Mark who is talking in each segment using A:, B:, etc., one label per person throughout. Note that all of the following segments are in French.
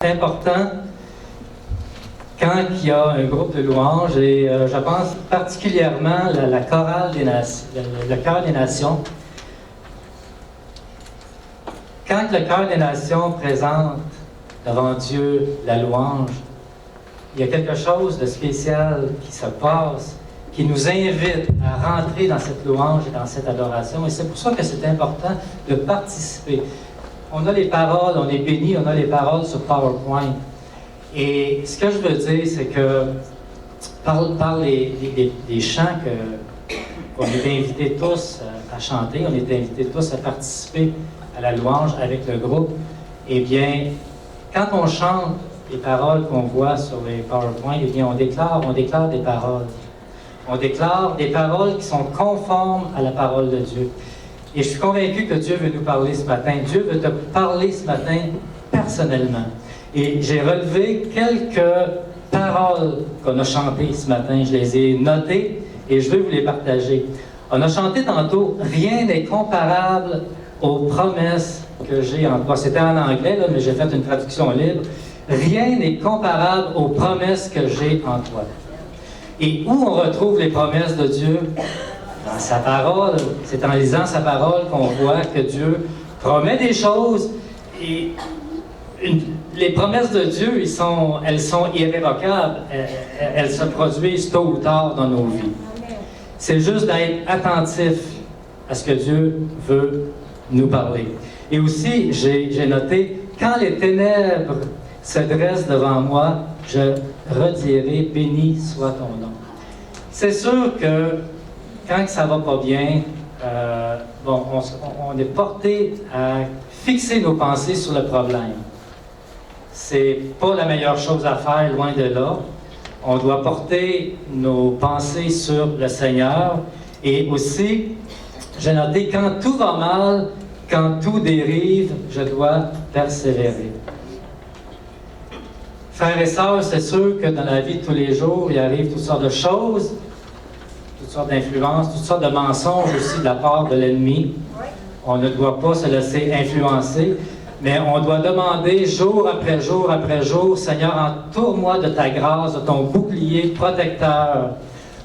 A: C'est important quand il y a un groupe de louanges, et je pense particulièrement la chorale des nations, le chœur des nations. Quand le chœur des nations présente devant Dieu la louange, il y a quelque chose de spécial qui se passe, qui nous invite à rentrer dans cette louange et dans cette adoration. Et c'est pour ça que c'est important de participer. On a les paroles, on est béni, on a les paroles sur PowerPoint. Et ce que je veux dire, c'est que par les chants qu'on est invités tous à chanter, on est invités tous à participer à la louange avec le groupe, eh bien, quand on chante les paroles qu'on voit sur les PowerPoint, eh bien, on déclare des paroles. On déclare des paroles qui sont conformes à la parole de Dieu. Et je suis convaincu que Dieu veut nous parler ce matin. Dieu veut te parler ce matin personnellement. Et j'ai relevé quelques paroles qu'on a chantées ce matin. Je les ai notées et je veux vous les partager. On a chanté tantôt « Rien n'est comparable aux promesses que j'ai en toi ». C'était en anglais, là, mais j'ai fait une traduction libre. « Rien n'est comparable aux promesses que j'ai en toi ». Et où on retrouve les promesses de Dieu? Dans sa parole. C'est en lisant sa parole qu'on voit que Dieu promet des choses et les promesses de Dieu, elles sont irrévocables. Elles se produisent tôt ou tard dans nos vies. C'est juste d'être attentif à ce que Dieu veut nous parler. Et aussi, j'ai noté, quand les ténèbres se dressent devant moi, je redirai, béni soit ton nom. C'est sûr que quand ça va pas bien, on est porté à fixer nos pensées sur le problème. C'est pas la meilleure chose à faire, loin de là. On doit porter nos pensées sur le Seigneur. Et aussi, j'ai noté, quand tout va mal, quand tout dérive, je dois persévérer. Frères et sœurs, c'est sûr que dans la vie de tous les jours, il arrive toutes sortes de choses, toutes sortes d'influences, toutes sortes de mensonges aussi de la part de l'ennemi. On ne doit pas se laisser influencer, mais on doit demander jour après jour, Seigneur, entoure-moi de ta grâce, de ton bouclier protecteur,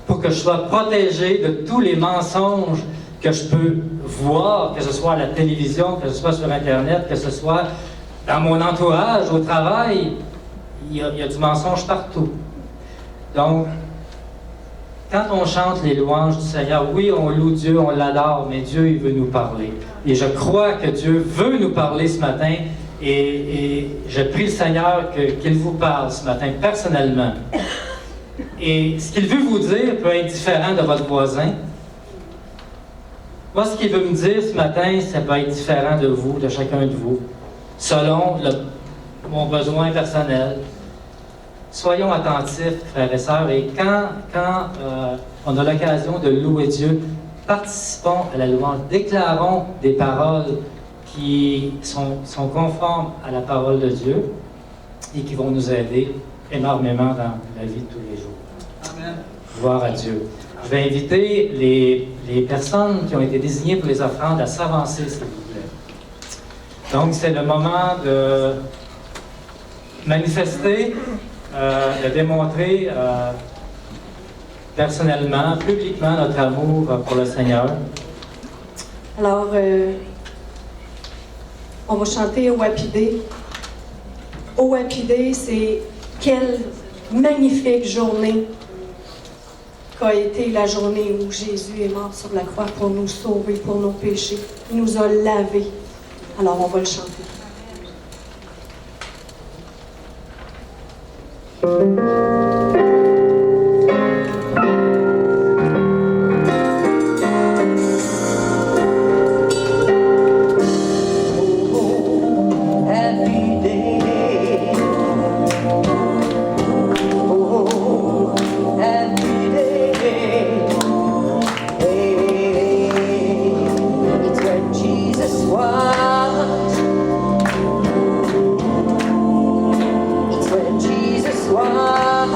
A: pour que je sois protégé de tous les mensonges que je peux voir, que ce soit à la télévision, que ce soit sur Internet, que ce soit dans mon entourage, au travail. Il y a du mensonge partout. Donc, quand on chante les louanges du Seigneur, oui, on loue Dieu, on l'adore, mais Dieu, il veut nous parler. Et je crois que Dieu veut nous parler ce matin, et je prie le Seigneur qu'il vous parle ce matin personnellement. Et ce qu'il veut vous dire peut être différent de votre voisin. Moi, ce qu'il veut me dire ce matin, ça peut être différent de vous, de chacun de vous, selon mon besoin personnel. Soyons attentifs, frères et sœurs, et quand on a l'occasion de louer Dieu, participons à la louange, déclarons des paroles qui sont conformes à la parole de Dieu et qui vont nous aider énormément dans la vie de tous les jours. Amen. Gloire à Dieu. Je vais inviter les personnes qui ont été désignées pour les offrandes à s'avancer, s'il vous plaît. Donc, c'est le moment de manifester, de démontrer personnellement, publiquement notre amour pour le Seigneur.
B: Alors, on va chanter au Wapidé. Au Wapidé, c'est quelle magnifique journée qu'a été la journée où Jésus est mort sur la croix pour nous sauver, pour nos péchés. Il nous a lavés. Alors, on va le chanter.
C: It's when Jesus was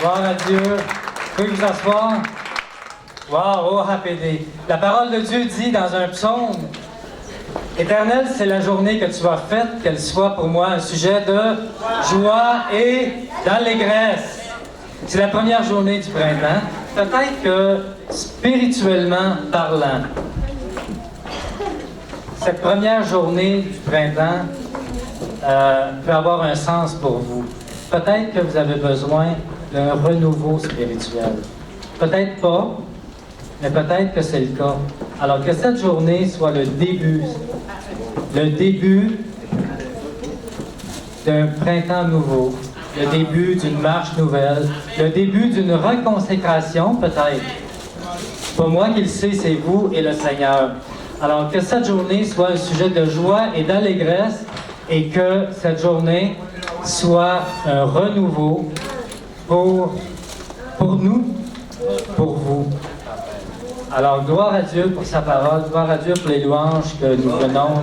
A: Gloire à Dieu. Vous pouvez vous asseoir. Wow, oh happy day. La parole de Dieu dit dans un psaume, Éternel, c'est la journée que tu as faite, qu'elle soit pour moi un sujet de joie et d'allégresse. C'est la première journée du printemps. Peut-être que, spirituellement parlant, cette première journée du printemps peut avoir un sens pour vous. Peut-être que vous avez besoin d'un renouveau spirituel. Peut-être pas, mais peut-être que c'est le cas. Alors que cette journée soit le début d'un printemps nouveau, le début d'une marche nouvelle, le début d'une reconsécration peut-être. Pas moi qui le sais, c'est vous et le Seigneur. Alors que cette journée soit un sujet de joie et d'allégresse et que cette journée soit un renouveau pour nous, pour vous. Alors, gloire à Dieu pour sa parole, gloire à Dieu pour les louanges que nous venons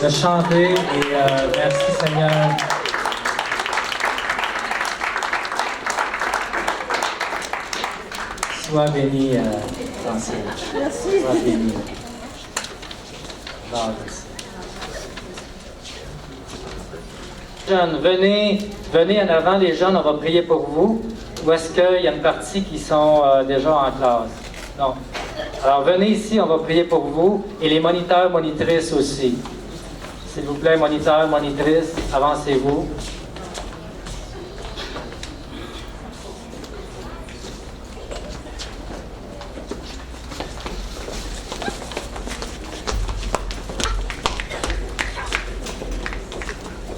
A: de chanter et merci Seigneur. Sois béni, Francine.
B: Merci.
A: Sois béni. Gloire à Dieu. Jeunes, venez en avant, les jeunes, on va prier pour vous. Ou est-ce qu'il y a une partie qui sont déjà en classe? Non. Alors venez ici, on va prier pour vous. Et les moniteurs, monitrices aussi. S'il vous plaît, moniteurs, monitrices, avancez-vous.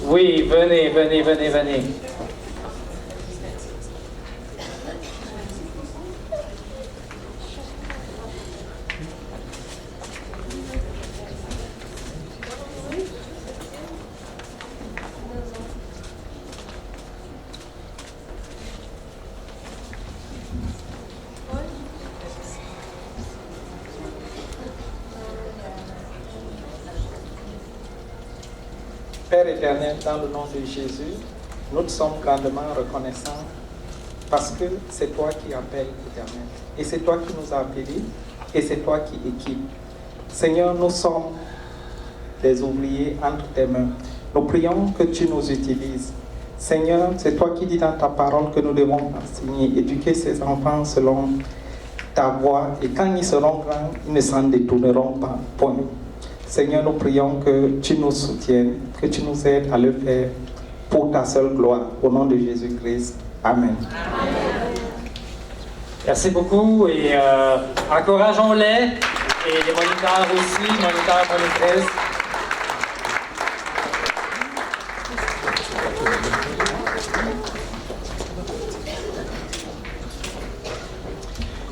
A: Oui, venez, venez, venez, venez.
C: Père éternel, dans le nom de Jésus, nous te sommes grandement reconnaissants parce que c'est toi qui appelles, éternel. Et c'est toi qui nous as appelés et c'est toi qui équipes. Seigneur, nous sommes des ouvriers entre tes mains. Nous prions que tu nous utilises. Seigneur, c'est toi qui dis dans ta parole que nous devons enseigner, éduquer ces enfants selon ta voix. Et quand ils seront grands, ils ne s'en détourneront pas. Point. Seigneur, nous prions que tu nous soutiennes, que tu nous aides à le faire pour ta seule gloire. Au nom de Jésus-Christ. Amen.
A: Merci beaucoup et encourageons-les. Et les moniteurs aussi, moniteurs, monitrices.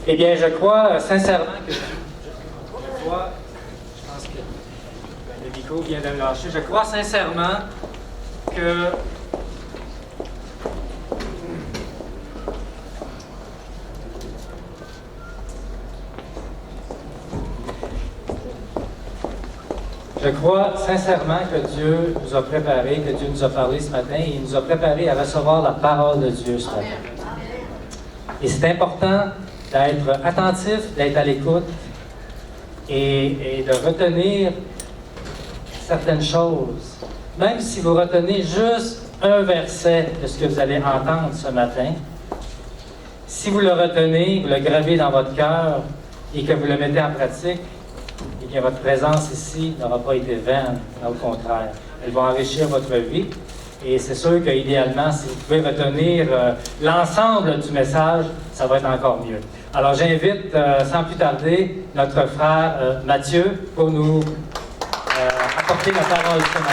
A: Eh bien, je crois sincèrement que je pense que le micro vient de me lâcher. Je crois sincèrement que Dieu nous a préparé, que Dieu nous a parlé ce matin et il nous a préparé à recevoir la parole de Dieu ce matin. Et c'est important d'être attentif, d'être à l'écoute et de retenir certaines choses. Même si vous retenez juste un verset de ce que vous allez entendre ce matin, si vous le retenez, vous le gravez dans votre cœur et que vous le mettez en pratique, eh bien votre présence ici n'aura pas été vaine, au contraire. Elle va enrichir votre vie. Et c'est sûr qu'idéalement, si vous pouvez retenir l'ensemble du message, ça va être encore mieux. Alors j'invite, sans plus tarder, notre frère Mathieu pour nous apporter la parole ce matin.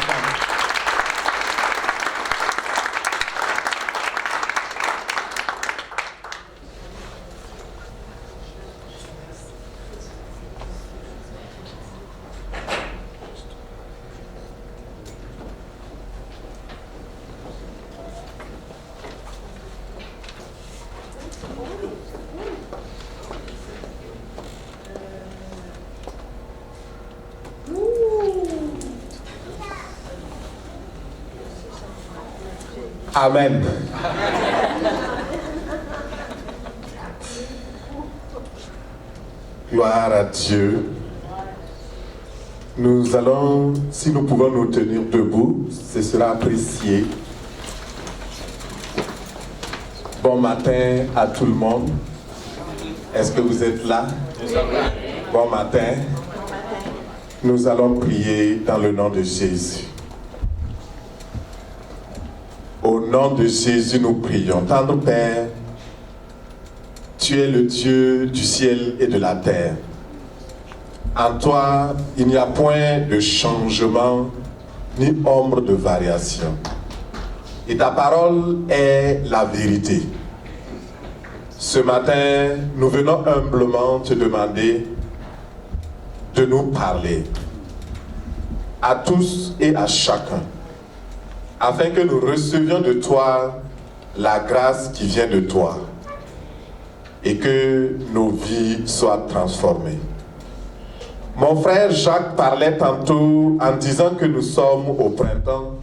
D: Amen. Gloire à Dieu. Nous allons, si nous pouvons nous tenir debout, ce sera apprécié. Bon matin à tout le monde. Est-ce que vous êtes là? Bon matin. Nous allons prier dans le nom de Jésus. Au nom de Jésus, nous prions. Tendre Père, tu es le Dieu du ciel et de la terre. En toi, il n'y a point de changement, ni ombre de variation. Et ta parole est la vérité. Ce matin, nous venons humblement te demander de nous parler, à tous et à chacun, afin que nous recevions de toi la grâce qui vient de toi et que nos vies soient transformées. Mon frère Jacques parlait tantôt en disant que nous sommes au printemps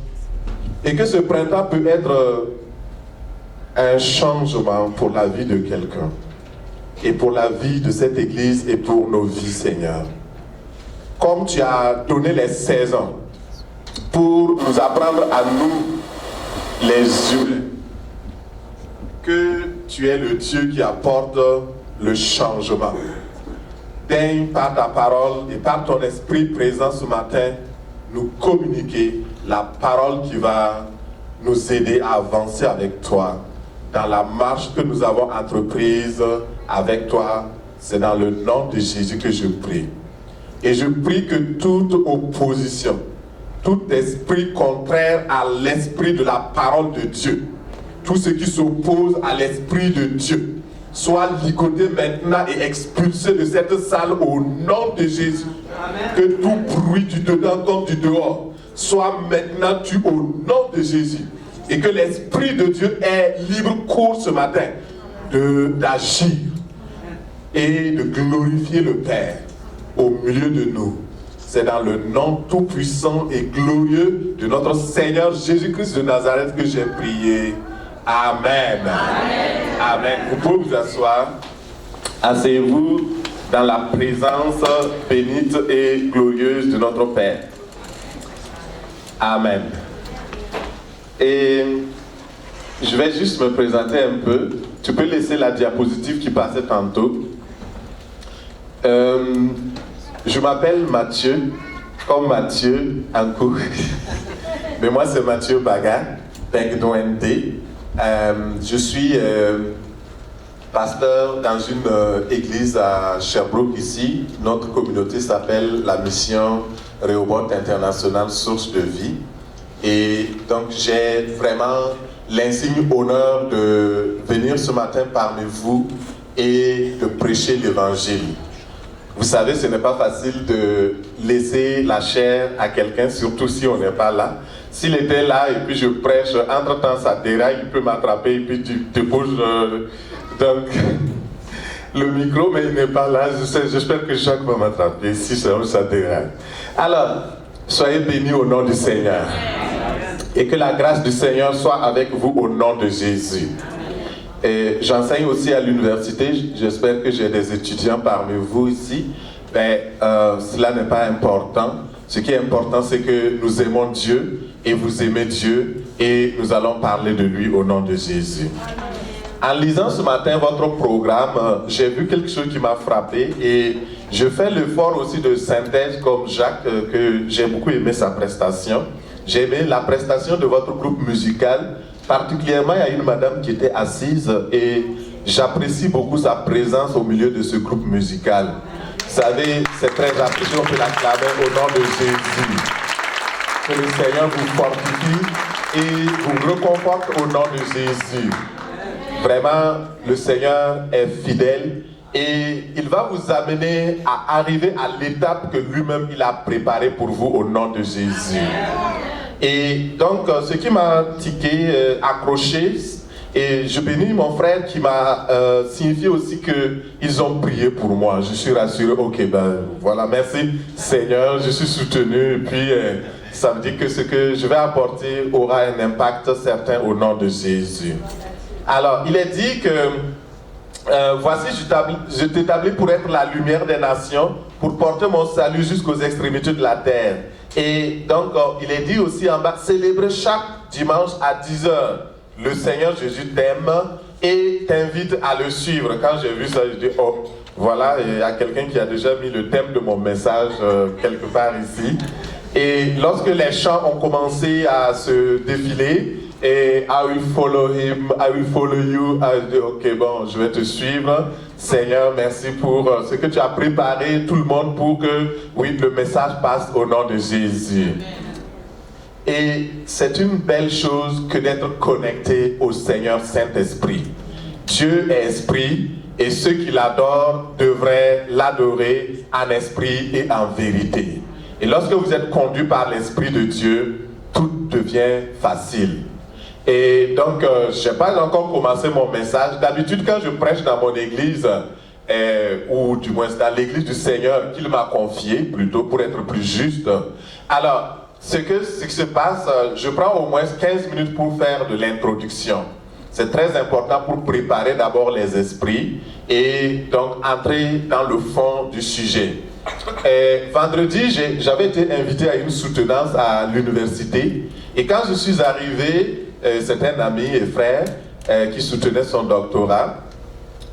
D: et que ce printemps peut être un changement pour la vie de quelqu'un et pour la vie de cette église et pour nos vies, Seigneur. Comme tu as donné les saisons pour nous apprendre à nous, les humains, que tu es le Dieu qui apporte le changement. Daigne par ta parole et par ton esprit présent ce matin, nous communiquer la parole qui va nous aider à avancer avec toi dans la marche que nous avons entreprise avec toi. C'est dans le nom de Jésus que je prie. Et je prie que toute opposition tout esprit contraire à l'esprit de la parole de Dieu, tout ce qui s'oppose à l'esprit de Dieu, soit ligoté maintenant et expulsé de cette salle au nom de Jésus. Amen. Que tout bruit du dedans comme du dehors soit maintenant tué au nom de Jésus. Et que l'Esprit de Dieu ait libre cours ce matin d'agir et de glorifier le Père au milieu de nous. C'est dans le nom tout-puissant et glorieux de notre Seigneur Jésus-Christ de Nazareth que j'ai prié. Amen. Amen. Amen. Vous pouvez vous asseoir. Asseyez-vous dans la présence bénite et glorieuse de notre Père. Amen. Et je vais juste me présenter un peu. Tu peux laisser la diapositive qui passait tantôt. Je m'appelle Mathieu, comme Mathieu Ankou. Mais moi c'est Mathieu Baga, Pegdoende. Je suis pasteur dans une église à Sherbrooke ici. Notre communauté s'appelle la Mission Rehoboth International Source de Vie. Et donc j'ai vraiment l'insigne honneur de venir ce matin parmi vous et de prêcher l'évangile. Vous savez, ce n'est pas facile de laisser la chair à quelqu'un, surtout si on n'est pas là. S'il était là et puis je prêche, entre-temps ça déraille, il peut m'attraper et puis tu te bouges donc le micro, mais il n'est pas là. J'espère que Jacques va m'attraper si ça déraille. Alors, soyez bénis au nom du Seigneur. Et que la grâce du Seigneur soit avec vous au nom de Jésus. Et j'enseigne aussi à l'université. J'espère que j'ai des étudiants parmi vous ici. Mais cela n'est pas important. Ce qui est important, c'est que nous aimons Dieu et vous aimez Dieu. Et nous allons parler de lui au nom de Jésus. En lisant ce matin votre programme, j'ai vu quelque chose qui m'a frappé. Et je fais l'effort aussi de synthèse comme Jacques, que j'ai beaucoup aimé sa prestation. J'ai aimé la prestation de votre groupe musical. Particulièrement, il y a une madame qui était assise et j'apprécie beaucoup sa présence au milieu de ce groupe musical. Vous savez, c'est très apprécié, on peut l'acclamer au nom de Jésus. Que le Seigneur vous fortifie et vous reconforte au nom de Jésus. Vraiment, le Seigneur est fidèle et il va vous amener à arriver à l'étape que lui-même il a préparée pour vous au nom de Jésus. Et donc, ce qui m'a accroché, et je bénis mon frère qui m'a signifié aussi qu'ils ont prié pour moi. Je suis rassuré, ok, ben voilà, merci Seigneur, je suis soutenu, et puis ça veut dire que ce que je vais apporter aura un impact certain au nom de Jésus. Alors, il est dit que, voici, je t'établis pour être la lumière des nations, pour porter mon salut jusqu'aux extrémités de la terre. Et donc, il est dit aussi en bas, célébrer chaque dimanche à 10h. Le Seigneur Jésus t'aime et t'invite à le suivre. Quand j'ai vu ça, je dis, oh, voilà, il y a quelqu'un qui a déjà mis le thème de mon message quelque part ici. Et lorsque les chants ont commencé à se défiler, et I will follow him, I will follow you, je dis, ok, bon, je vais te suivre. Seigneur, merci pour ce que tu as préparé, tout le monde, pour que, oui, le message passe au nom de Jésus. Et c'est une belle chose que d'être connecté au Seigneur Saint-Esprit. Dieu est esprit et ceux qui l'adorent devraient l'adorer en esprit et en vérité. Et lorsque vous êtes conduit par l'Esprit de Dieu, tout devient facile. Et donc, je n'ai pas encore commencé mon message. D'habitude, quand je prêche dans mon église, ou du moins dans l'église du Seigneur qu'il m'a confié, plutôt pour être plus juste. Alors, ce qui se passe, je prends au moins 15 minutes pour faire de l'introduction. C'est très important pour préparer d'abord les esprits et donc entrer dans le fond du sujet. Vendredi, j'avais été invité à une soutenance à l'université et quand je suis arrivé, c'est un ami et frère qui soutenait son doctorat.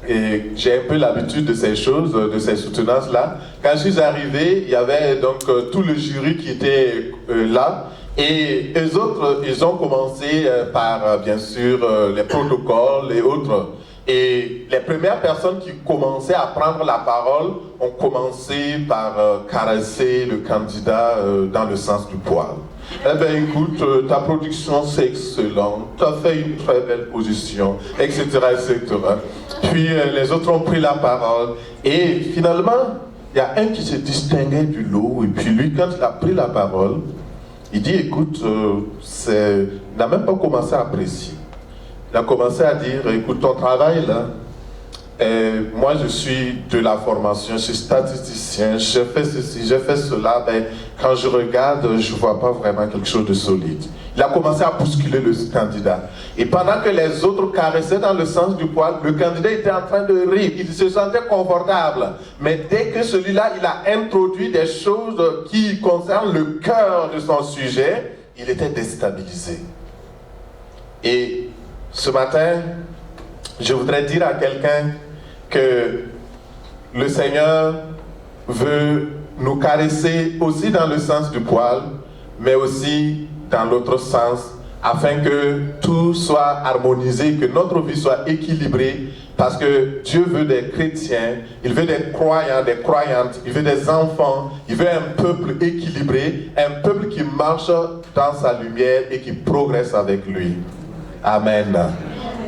D: Et j'ai un peu l'habitude de ces choses, de ces soutenances-là. Quand je suis arrivé, il y avait donc tout le jury qui était là. Et eux autres, ils ont commencé par, bien sûr, les protocoles et autres. Et les premières personnes qui commençaient à prendre la parole ont commencé par caresser le candidat dans le sens du poil. Eh bien, écoute, ta production c'est excellent, tu as fait une très belle position, etc., etc. Puis les autres ont pris la parole et finalement, il y a un qui se distinguait du lot et puis lui, quand il a pris la parole, il dit, écoute, il n'a même pas commencé à apprécier. Il a commencé à dire, écoute, ton travail là, moi je suis de la formation, je suis statisticien, j'ai fait ceci, j'ai fait cela, mais quand je regarde, je ne vois pas vraiment quelque chose de solide. Il a commencé à bousculer le candidat. Et pendant que les autres caressaient dans le sens du poil, le candidat était en train de rire, il se sentait confortable. Mais dès que celui-là, il a introduit des choses qui concernent le cœur de son sujet, il était déstabilisé. Et ce matin, je voudrais dire à quelqu'un que le Seigneur veut nous caresser aussi dans le sens du poil, mais aussi dans l'autre sens, afin que tout soit harmonisé, que notre vie soit équilibrée, parce que Dieu veut des chrétiens, il veut des croyants, des croyantes, il veut des enfants, il veut un peuple équilibré, un peuple qui marche dans sa lumière et qui progresse avec lui. Amen.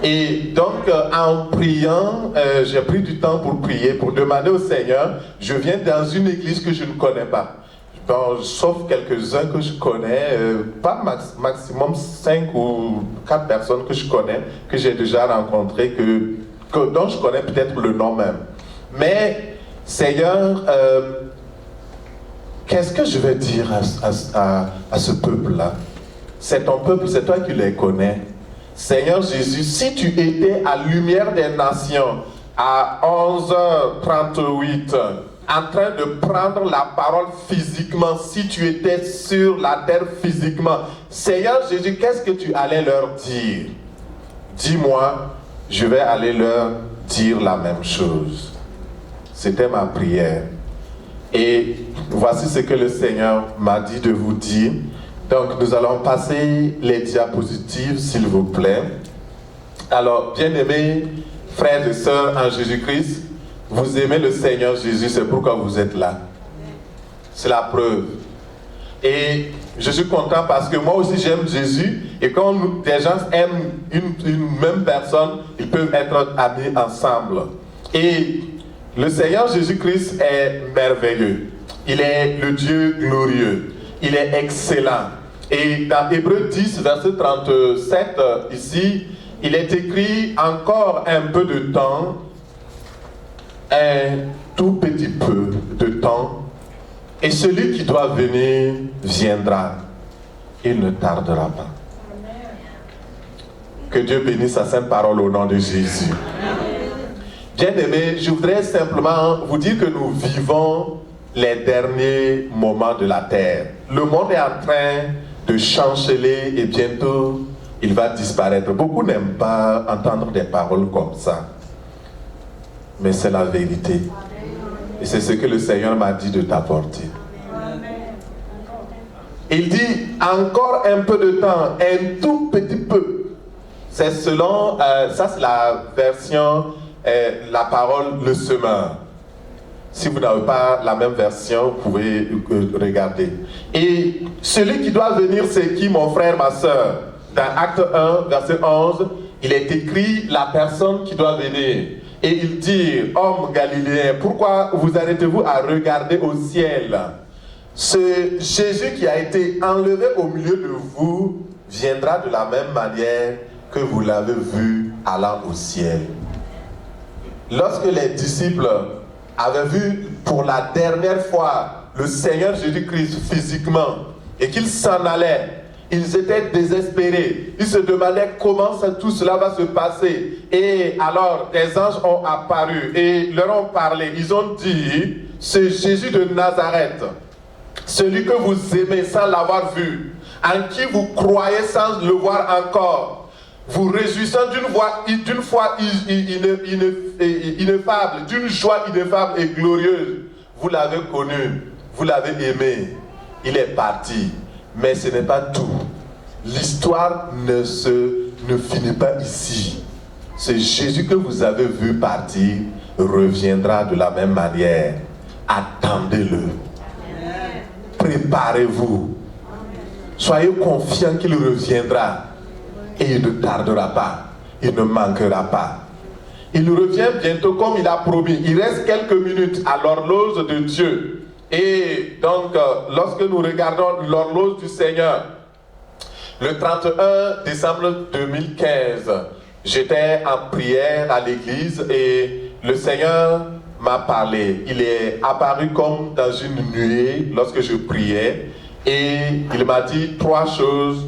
D: Et donc, en priant, j'ai pris du temps pour prier, pour demander au Seigneur. Je viens dans une église que je ne connais pas. Bon, sauf quelques-uns que je connais, pas maximum 5 ou 4 personnes que je connais, que j'ai déjà rencontrées, dont je connais peut-être le nom même. Mais, Seigneur, qu'est-ce que je vais dire à ce peuple-là? C'est ton peuple, c'est toi qui les connais. Seigneur Jésus, si tu étais à lumière des nations à 11h38, en train de prendre la parole physiquement, si tu étais sur la terre physiquement, Seigneur Jésus, qu'est-ce que tu allais leur dire? Dis-moi, je vais aller leur dire la même chose. C'était ma prière. Et voici ce que le Seigneur m'a dit de vous dire. Donc, nous allons passer les diapositives, s'il vous plaît. Alors, bien-aimés frères et sœurs en Jésus-Christ, vous aimez le Seigneur Jésus, c'est pourquoi vous êtes là. C'est la preuve. Et je suis content parce que moi aussi j'aime Jésus. Et quand des gens aiment une même personne, ils peuvent être amis ensemble. Et le Seigneur Jésus-Christ est merveilleux. Il est le Dieu glorieux. Il est excellent. Et dans Hébreux 10, verset 37, ici, il est écrit encore un peu de temps, un tout petit peu de temps, et celui qui doit venir viendra. Il ne tardera pas. Que Dieu bénisse sa sainte parole au nom de Jésus. Bien-aimés, je voudrais simplement vous dire que nous vivons les derniers moments de la terre. Le monde est en train de chanceler et bientôt il va disparaître. Beaucoup n'aiment pas entendre des paroles comme ça. Mais c'est la vérité. Et c'est ce que le Seigneur m'a dit de t'apporter. Il dit encore un peu de temps, un tout petit peu. C'est selon, ça c'est la version, la parole, le semeur. Si vous n'avez pas la même version, vous pouvez regarder. Et celui qui doit venir, c'est qui, mon frère, ma soeur? Dans Acte 1, verset 11, il est écrit la personne qui doit venir. Et il dit, homme galiléen, pourquoi vous arrêtez-vous à regarder au ciel? Ce Jésus qui a été enlevé au milieu de vous viendra de la même manière que vous l'avez vu allant au ciel. Lorsque les disciples avaient vu pour la dernière fois le Seigneur Jésus-Christ physiquement et qu'il s'en allait, ils étaient désespérés. Ils se demandaient comment tout cela va se passer. Et alors des anges ont apparu et leur ont parlé. Ils ont dit, c'est Jésus de Nazareth, celui que vous aimez sans l'avoir vu, en qui vous croyez sans le voir encore, vous réjouissant d'une foi ineffable, d'une joie ineffable et glorieuse. Vous l'avez connu, vous l'avez aimé, il est parti. Mais ce n'est pas tout. L'histoire ne finit pas ici. ce Jésus que vous avez vu partir reviendra de la même manière. Attendez-le. Préparez-vous. Soyez confiants qu'il reviendra et il ne tardera pas. Il ne manquera pas. Il revient bientôt comme il a promis. Il reste quelques minutes à l'horloge de Dieu. Et donc, lorsque nous regardons l'horloge du Seigneur, le 31 décembre 2015, j'étais en prière à l'église et le Seigneur m'a parlé. Il est apparu comme dans une nuée lorsque je priais et il m'a dit trois choses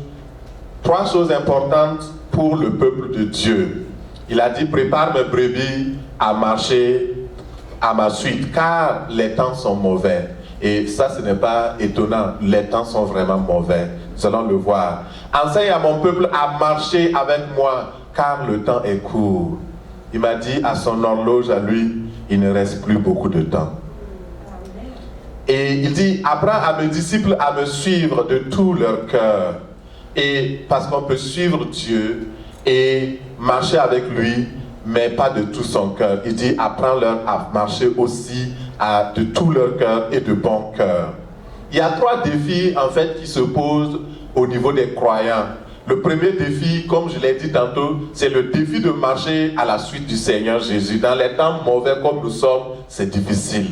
D: importantes pour le peuple de Dieu. Il a dit: prépare mes brebis à marcher à ma suite, car les temps sont mauvais. Et ça, ce n'est pas étonnant, les temps sont vraiment mauvais. Nous allons le voir. Enseigne à mon peuple à marcher avec moi, car le temps est court. Il m'a dit à son horloge, à lui, il ne reste plus beaucoup de temps. Et il dit: apprends à mes disciples à me suivre de tout leur cœur. Et parce qu'on peut suivre Dieu et marcher avec lui, mais pas de tout son cœur. Il dit: apprends-leur à marcher aussi de tout leur cœur et de bon cœur. Il y a trois défis en fait qui se posent au niveau des croyants. Le premier défi, comme je l'ai dit tantôt, c'est le défi de marcher à la suite du Seigneur Jésus. Dans les temps mauvais comme nous sommes, c'est difficile.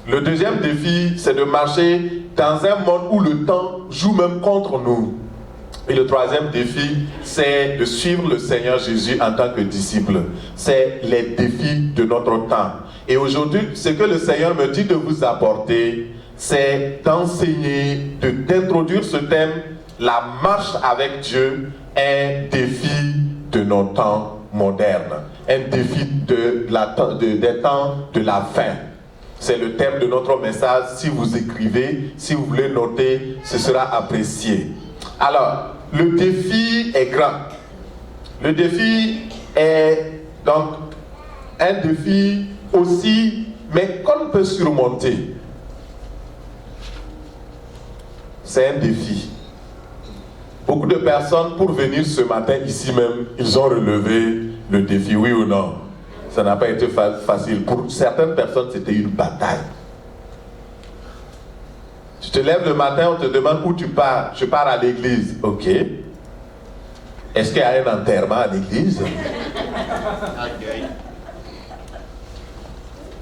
D: Le deuxième défi, c'est de marcher dans un monde où le temps joue même contre nous. Et le troisième défi, c'est de suivre le Seigneur Jésus en tant que disciple. C'est les défis de notre temps. Et aujourd'hui, ce que le Seigneur me dit de vous apporter, c'est d'enseigner, d'introduire ce thème, la marche avec Dieu, un défi de nos temps modernes, un défi des temps de la fin. C'est le thème de notre message. Si vous écrivez, si vous voulez noter, ce sera apprécié. Alors, le défi est grand. Le défi est donc un défi aussi, mais qu'on peut surmonter. C'est un défi. Beaucoup de personnes, pour venir ce matin ici même, ils ont relevé le défi, oui ou non? Ça n'a pas été facile. Pour certaines personnes, c'était une bataille. Tu te lèves le matin, on te demande où tu pars. Je pars à l'église. Ok. Est-ce qu'il y a un enterrement à l'église?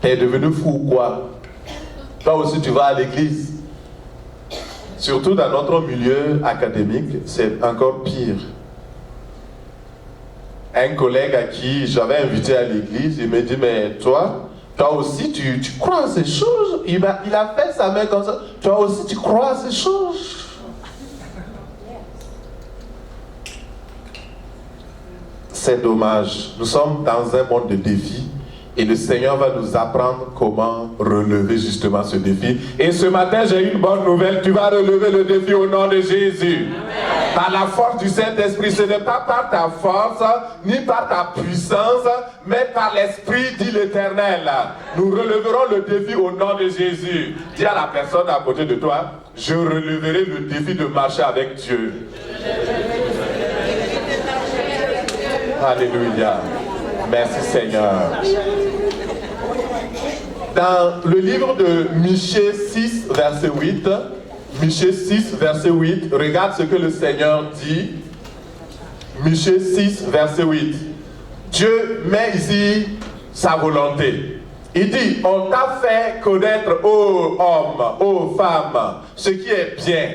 D: T'es devenu fou ou quoi? Toi aussi tu vas à l'église. Surtout dans notre milieu académique, c'est encore pire. Un collègue à qui j'avais invité à l'église, il me dit: mais toi aussi tu crois à ces choses? Il a fait sa main comme ça. Toi aussi tu crois à ces choses? C'est dommage. Nous sommes dans un monde de défis. Et le Seigneur va nous apprendre comment relever justement ce défi. Et ce matin, j'ai une bonne nouvelle. Tu vas relever le défi au nom de Jésus. Amen. Par la force du Saint-Esprit. Ce n'est pas par ta force, ni par ta puissance, mais par l'Esprit, dit l'Éternel. Nous releverons le défi au nom de Jésus. Dis à la personne à côté de toi: je releverai le défi de marcher avec Dieu. Alléluia. Merci Seigneur. Dans le livre de Michée 6, verset 8, Michée 6, verset 8, regarde ce que le Seigneur dit. Michée 6, verset 8. Dieu met ici sa volonté. Il dit: on t'a fait connaître, ô homme, ô femme, ce qui est bien.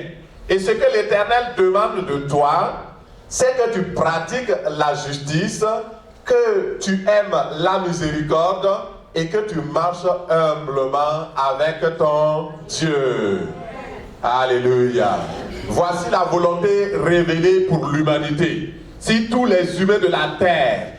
D: Et ce que l'Éternel demande de toi, c'est que tu pratiques la justice, que tu aimes la miséricorde et que tu marches humblement avec ton Dieu. Alléluia. Voici la volonté révélée pour l'humanité. Si tous les humains de la terre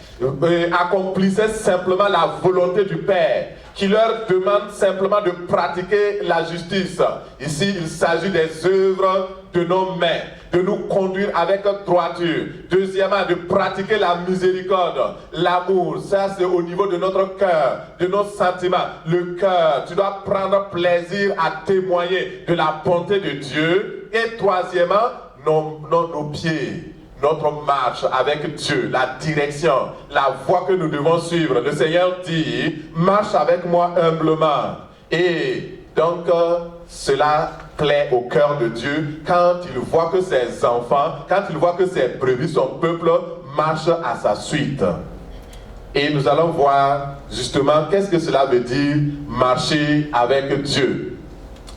D: accomplissaient simplement la volonté du Père, qui leur demande simplement de pratiquer la justice. Ici, il s'agit des œuvres de nos mains, de nous conduire avec droiture. Deuxièmement, de pratiquer la miséricorde, l'amour. Ça, c'est au niveau de notre cœur, de nos sentiments. Le cœur, tu dois prendre plaisir à témoigner de la bonté de Dieu. Et troisièmement, nos pieds. notre marche avec Dieu, la direction, la voie que nous devons suivre. Le Seigneur dit, marche avec moi humblement. Et donc, cela plaît au cœur de Dieu quand il voit que ses enfants, quand il voit que ses brebis, son peuple, marchent à sa suite. Et nous allons voir justement qu'est-ce que cela veut dire marcher avec Dieu.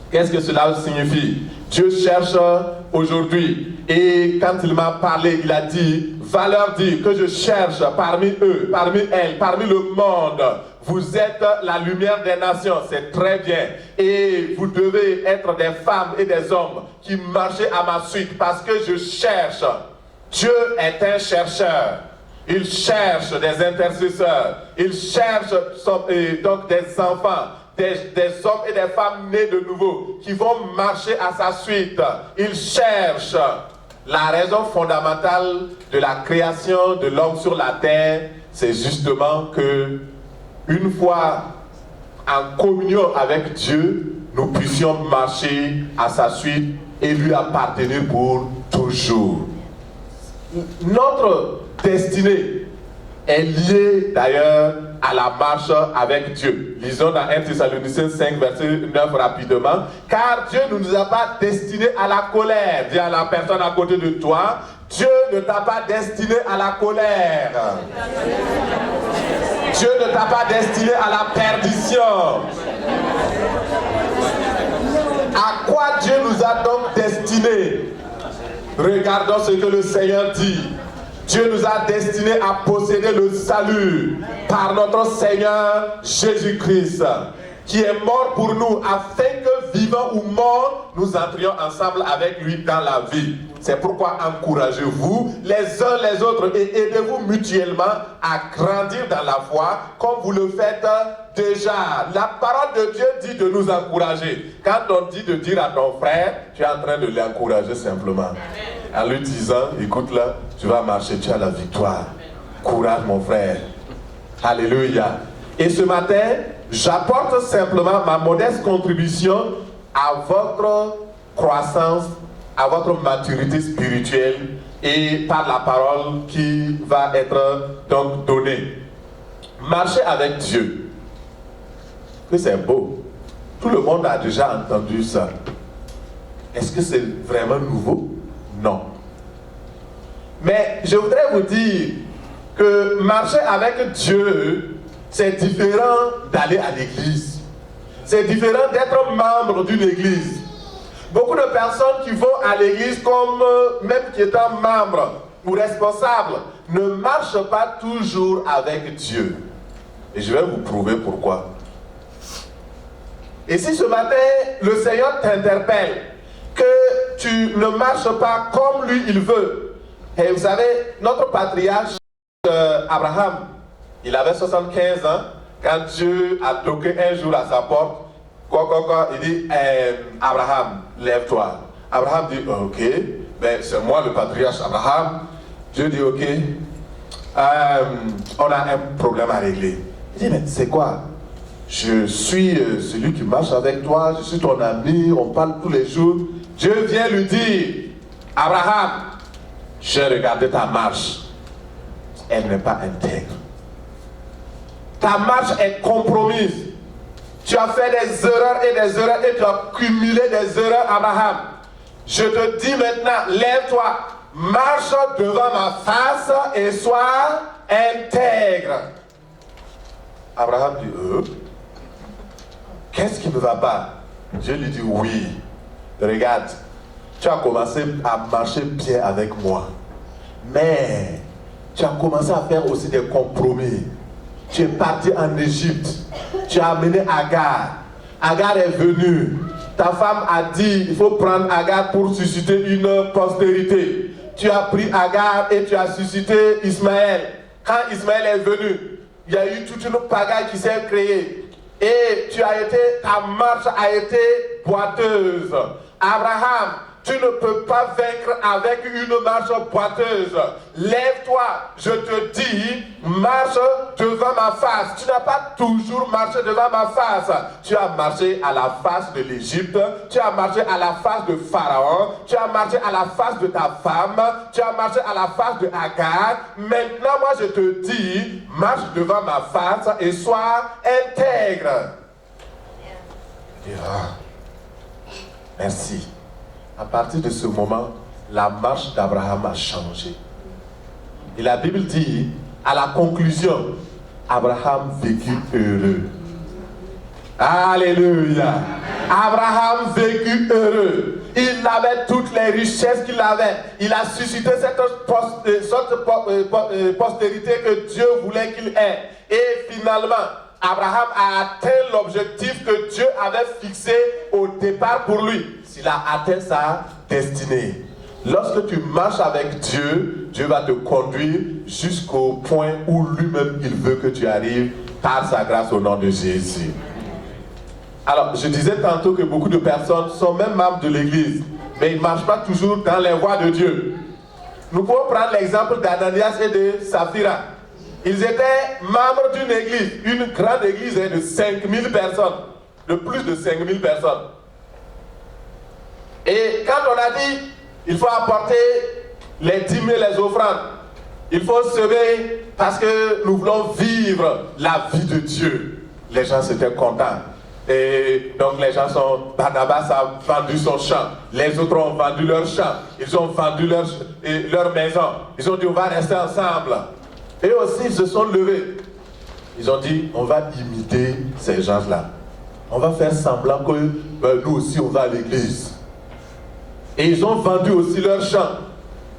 D: Qu'est-ce que cela signifie? Dieu cherche aujourd'hui. Et quand il m'a parlé, il a dit, va leur dire que je cherche parmi eux, parmi elles, parmi le monde. Vous êtes la lumière des nations, c'est très bien. Et vous devez être des femmes et des hommes qui marchent à ma suite parce que je cherche. Dieu est un chercheur. Il cherche des intercesseurs. Il cherche donc des enfants, des hommes et des femmes nés de nouveau qui vont marcher à sa suite. Il cherche. La raison fondamentale de la création de l'homme sur la terre, c'est justement que une fois en communion avec Dieu, nous puissions marcher à sa suite et lui appartenir pour toujours. Notre destinée est liée d'ailleurs à la marche avec Dieu. Lisons dans 1 Thessaloniciens 5, verset 9 rapidement. Car Dieu ne nous a pas destinés à la colère. Dis à la personne à côté de toi, Dieu ne t'a pas destiné à la colère. Dieu ne t'a pas destiné à la perdition. À quoi Dieu nous a donc destinés? Regardons ce que le Seigneur dit. Dieu nous a destinés à posséder le salut par notre Seigneur Jésus-Christ, qui est mort pour nous, afin que, vivants ou morts, nous entrions ensemble avec lui dans la vie. C'est pourquoi encouragez-vous les uns les autres et aidez-vous mutuellement à grandir dans la foi, comme vous le faites déjà. La parole de Dieu dit de nous encourager. Quand on dit de dire à ton frère, tu es en train de l'encourager simplement. En lui disant, écoute là, tu vas marcher, tu as la victoire. Courage mon frère. Alléluia. Et ce matin, j'apporte simplement ma modeste contribution à votre croissance, à votre maturité spirituelle et par la parole qui va être donc donnée. Marcher avec Dieu. Que c'est beau. Tout le monde a déjà entendu ça. Est-ce que c'est vraiment nouveau? Non. Mais je voudrais vous dire que marcher avec Dieu, c'est différent d'aller à l'église. C'est différent d'être membre d'une église. Beaucoup de personnes qui vont à l'église comme même qui étant membres ou responsables ne marchent pas toujours avec Dieu. Et je vais vous prouver pourquoi. Et si ce matin, le Seigneur t'interpelle, que tu ne marches pas comme lui il veut. Et vous savez, notre patriarche Abraham, il avait 75 ans quand Dieu a toqué un jour à sa porte. Il dit, Abraham, lève-toi. Abraham dit, ok, ben, c'est moi le patriarche Abraham. Dieu dit, ok, on a un problème à régler. Il dit, mais c'est quoi? Je suis celui qui marche avec toi, je suis ton ami, on parle tous les jours. Dieu vient lui dire, Abraham, j'ai regardé ta marche, elle n'est pas intègre. Ta marche est compromise. Tu as fait des erreurs et tu as cumulé des erreurs, Abraham. Je te dis maintenant, lève-toi, marche devant ma face et sois intègre. Abraham dit, qu'est-ce qui ne va pas? Dieu lui dit, oui. Regarde, tu as commencé à marcher bien avec moi. Mais tu as commencé à faire aussi des compromis. Tu es parti en Égypte. Tu as amené Agar. Agar est venue. Ta femme a dit, il faut prendre Agar pour susciter une postérité. Tu as pris Agar et tu as suscité Ismaël. Quand Ismaël est venu, il y a eu toute une pagaille qui s'est créée. Et ta marche a été boiteuse. Abraham, tu ne peux pas vaincre avec une marche boiteuse. Lève-toi, je te dis, marche devant ma face. Tu n'as pas toujours marché devant ma face. Tu as marché à la face de l'Égypte, tu as marché à la face de Pharaon, tu as marché à la face de ta femme, tu as marché à la face de Agar. Maintenant, moi je te dis, marche devant ma face et sois intègre. Merci. À partir de ce moment, la marche d'Abraham a changé. Et la Bible dit, à la conclusion, Abraham vécut heureux. Alléluia. Abraham vécut heureux. Il avait toutes les richesses qu'il avait. Il a suscité cette postérité que Dieu voulait qu'il ait. Et finalement, Abraham a atteint l'objectif que Dieu avait fixé au départ pour lui. Il a atteint sa destinée. Lorsque tu marches avec Dieu, Dieu va te conduire jusqu'au point où lui-même il veut que tu arrives par sa grâce au nom de Jésus. Alors, je disais tantôt que beaucoup de personnes sont même membres de l'église, mais ils ne marchent pas toujours dans les voies de Dieu. Nous pouvons prendre l'exemple d'Ananias et de Saphira. Ils étaient membres d'une église, une grande église de 5000 personnes, de plus de 5000 personnes. Et quand on a dit, il faut apporter les dîmes et les offrandes, il faut semer parce que nous voulons vivre la vie de Dieu. Les gens étaient contents. Et donc les gens Barnabas a vendu son champ, les autres ont vendu leur champ, ils ont vendu leur maison. Ils ont dit, on va rester ensemble. Et aussi, ils se sont levés. Ils ont dit, on va imiter ces gens-là. On va faire semblant que nous aussi, on va à l'église. Et ils ont vendu aussi leur champ.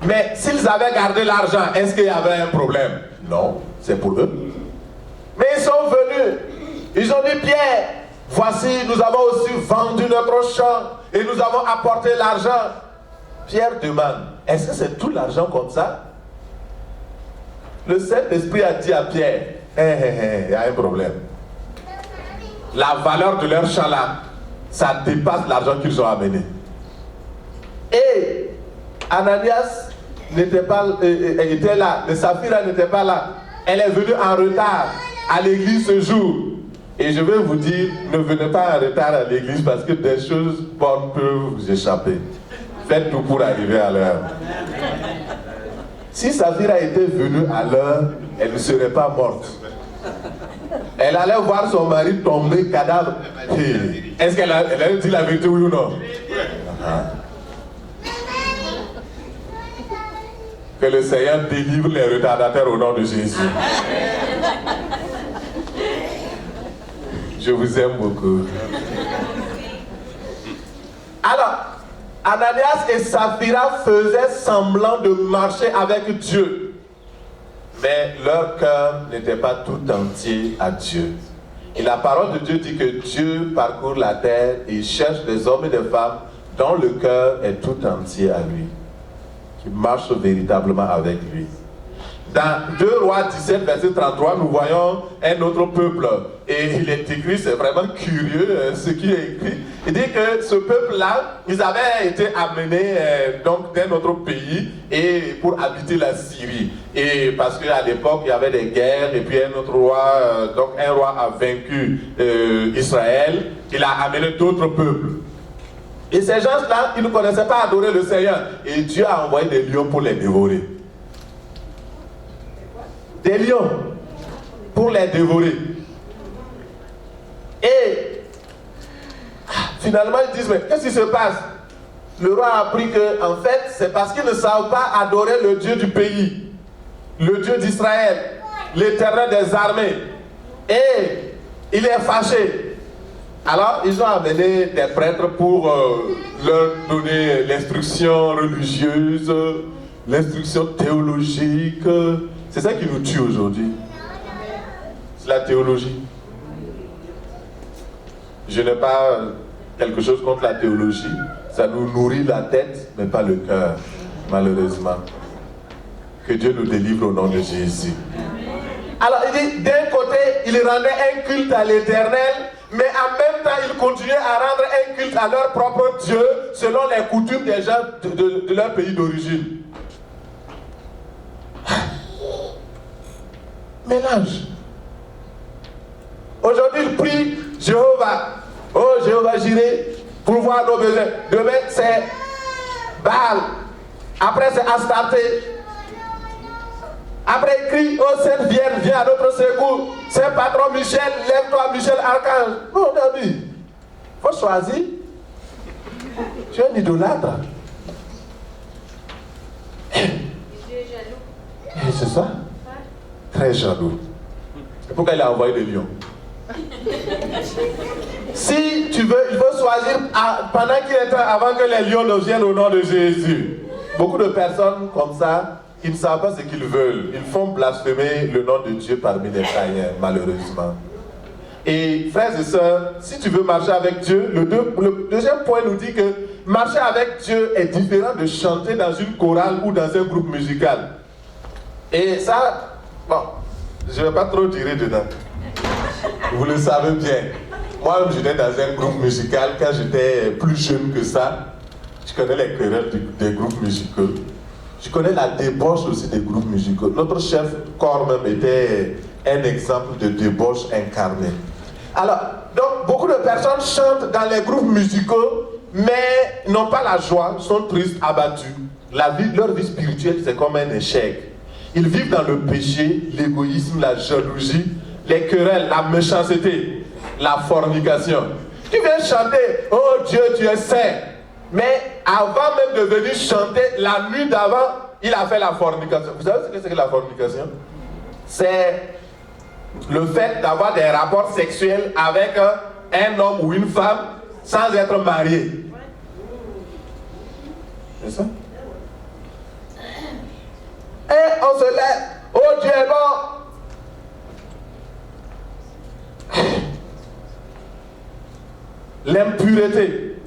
D: Mais s'ils avaient gardé l'argent, est-ce qu'il y avait un problème? Non, c'est pour eux. Mais ils sont venus. Ils ont dit, Pierre, voici, nous avons aussi vendu notre champ et nous avons apporté l'argent. Pierre demande, est-ce que c'est tout l'argent comme ça? Le Saint-Esprit a dit à Pierre, il y a un problème. La valeur de leur champ là, ça dépasse l'argent qu'ils ont amené. Et Ananias n'était pas, était là, le Saphira n'était pas là. Elle est venue en retard à l'église ce jour. Et je vais vous dire, ne venez pas en retard à l'église parce que des choses bonnes peuvent vous échapper. Faites tout pour arriver à l'heure. Si Saphira était venue à l'heure, elle ne serait pas morte. Elle allait voir son mari tomber cadavre. Est-ce qu'elle a dit la vérité, oui ou non? Que le Seigneur délivre les retardataires au nom de Jésus. Je vous aime beaucoup. Alors, Ananias et Saphira faisaient semblant de marcher avec Dieu. Mais leur cœur n'était pas tout entier à Dieu. Et la parole de Dieu dit que Dieu parcourt la terre et cherche des hommes et des femmes dont le cœur est tout entier à lui, qui marchent véritablement avec lui. Dans 2 Rois 17, verset 33, nous voyons un autre peuple. Et il est écrit, c'est vraiment curieux ce qui est écrit. Il dit que ce peuple-là, ils avaient été amenés donc d'un autre pays et pour habiter la Syrie. Et parce qu'à l'époque, il y avait des guerres et puis un autre roi, donc un roi a vaincu Israël. Il a amené d'autres peuples. Et ces gens-là, ils ne connaissaient pas adorer le Seigneur. Et Dieu a envoyé des lions pour les dévorer. Des lions pour les dévorer. Et finalement ils disent, mais qu'est-ce qui se passe? Le roi a appris que en fait c'est parce qu'ils ne savent pas adorer le Dieu du pays, le Dieu d'Israël, l'Éternel des armées. Et il est fâché. Alors ils ont amené des prêtres pour leur donner l'instruction religieuse, l'instruction théologique. C'est ça qui nous tue aujourd'hui. C'est la théologie. Je n'ai pas quelque chose contre la théologie. Ça nous nourrit la tête, mais pas le cœur, malheureusement. Que Dieu nous délivre au nom de Jésus. Alors, il dit, d'un côté, il rendait un culte à l'Éternel, mais en même temps, ils continuaient à rendre un culte à leur propre Dieu selon les coutumes des gens de leur pays d'origine. Mélange. Aujourd'hui, ils prient Jéhovah. Oh, Jéhovah, j'irai pour voir nos besoins. Demain, c'est Baal. Après, c'est Astarté. Après, il crie, oh Sainte Vierge, viens à notre secours. Saint Patron Michel, lève-toi, Michel Archange. Non, mon ami, il faut choisir. Tu es un idolâtre.
E: Dieu est jaloux.
D: Et c'est ça? Très jaloux. C'est pourquoi il a envoyé des lions. Si tu veux, il faut choisir pendant qu'il est temps, avant que les lions ne viennent au nom de Jésus. Beaucoup de personnes comme ça, ils ne savent pas ce qu'ils veulent. Ils font blasphémer le nom de Dieu parmi les païens, malheureusement. Et frères et sœurs, si tu veux marcher avec Dieu, le deuxième point nous dit que marcher avec Dieu est différent de chanter dans une chorale ou dans un groupe musical. Et ça, bon, je ne vais pas trop tirer dedans. Vous le savez bien. Moi-même, j'étais dans un groupe musical quand j'étais plus jeune que ça. Je connais les querelles des groupes musicaux. Je connais la débauche aussi des groupes musicaux. Notre chef corps même était un exemple de débauche incarnée. Alors, donc, beaucoup de personnes chantent dans les groupes musicaux, mais n'ont pas la joie, sont tristes, abattus. Leur vie spirituelle, c'est comme un échec. Ils vivent dans le péché, l'égoïsme, la jalousie, les querelles, la méchanceté, la fornication. Tu viens chanter, oh Dieu, tu es saint. Mais avant même de venir chanter, la nuit d'avant, il a fait la fornication. Vous savez ce que c'est que la fornication? C'est le fait d'avoir des rapports sexuels avec un homme ou une femme sans être marié. C'est ça? Et on se lève, oh Dieu est bon.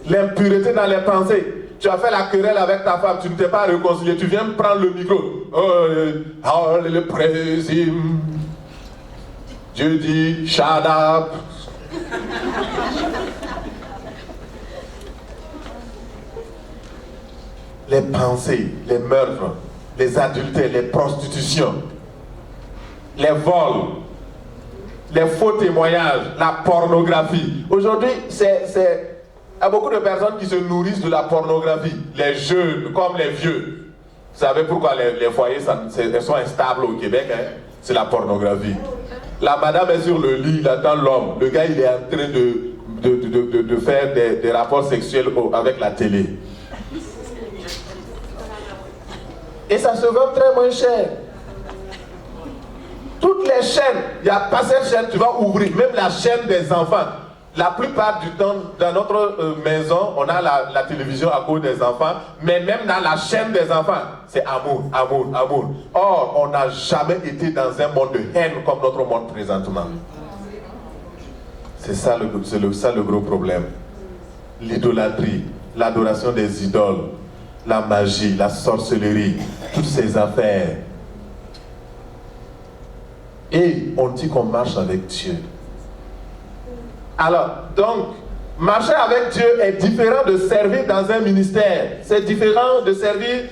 D: L'impureté dans les pensées. Tu as fait la querelle avec ta femme, tu ne t'es pas réconcilié, tu viens prendre le micro. Oh, le présume. Dieu dit, shut up. Les pensées, les meurtres, les adultères, les prostitutions, les vols, les faux témoignages, la pornographie. Aujourd'hui, il y a beaucoup de personnes qui se nourrissent de la pornographie. Les jeunes comme les vieux. Vous savez pourquoi les foyers elles sont instables au Québec, hein? C'est la pornographie. La madame est sur le lit, il attend l'homme. Le gars, il est en train de faire des rapports sexuels avec la télé. Et ça se vend très moins cher. Toutes les chaînes, il n'y a pas cette chaîne, tu vas ouvrir, même la chaîne des enfants. La plupart du temps, dans notre maison, on a la télévision à cause des enfants, mais même dans la chaîne des enfants, c'est amour, amour, amour. Or, on n'a jamais été dans un monde de haine comme notre monde présentement. C'est ça le gros problème. L'idolâtrie, l'adoration des idoles, la magie, la sorcellerie, toutes ces affaires. Et on dit qu'on marche avec Dieu. Alors, donc, marcher avec Dieu est différent de servir dans un ministère. C'est différent de servir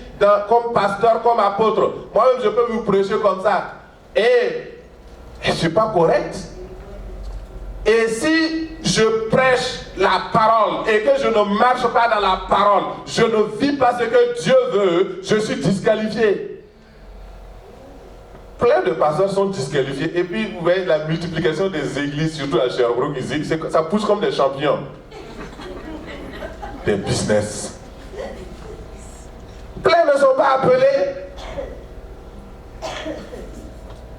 D: comme pasteur, comme apôtre. Moi-même, je peux vous prêcher comme ça. Et je ne suis pas correct. Et si je prêche la parole et que je ne marche pas dans la parole, je ne vis pas ce que Dieu veut, je suis disqualifié. Plein de pasteurs sont disqualifiés. Et puis, vous voyez la multiplication des églises, surtout à Sherbrooke, ici, ça pousse comme des champignons. Des business. Plein ne sont pas appelés.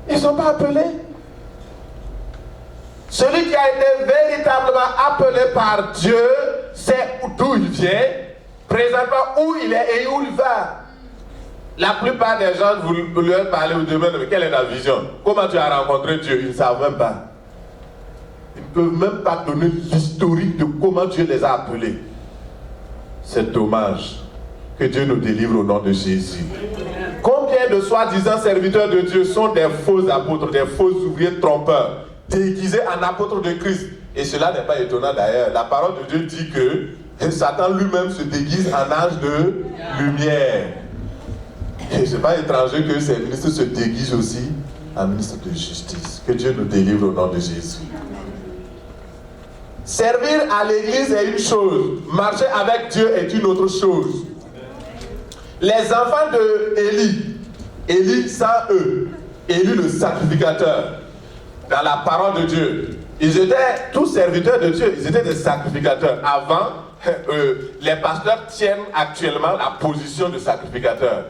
D: Ils ne sont pas appelés. Celui qui a été véritablement appelé par Dieu, sait d'où il vient, présentement où il est et où il va. La plupart des gens, vous leur parlez, vous demandez, mais quelle est ta vision? Comment tu as rencontré Dieu? Ils ne savent même pas. Ils ne peuvent même pas donner l'historique de comment Dieu les a appelés. C'est dommage. Que Dieu nous délivre au nom de Jésus. Combien de soi-disant serviteurs de Dieu sont des faux apôtres, des faux ouvriers trompeurs, déguisés en apôtres de Christ, Et cela n'est pas étonnant d'ailleurs. La parole de Dieu dit que Satan lui-même se déguise en ange de lumière. Et ce n'est pas étranger que ces ministres se déguisent aussi en ministre de justice. Que Dieu nous délivre au nom de Jésus. Servir à l'église est une chose, marcher avec Dieu est une autre chose. Les enfants de Élie sans eux, Élie le sacrificateur, dans la parole de Dieu, ils étaient tous serviteurs de Dieu, ils étaient des sacrificateurs. Avant, les pasteurs tiennent actuellement la position de sacrificateur.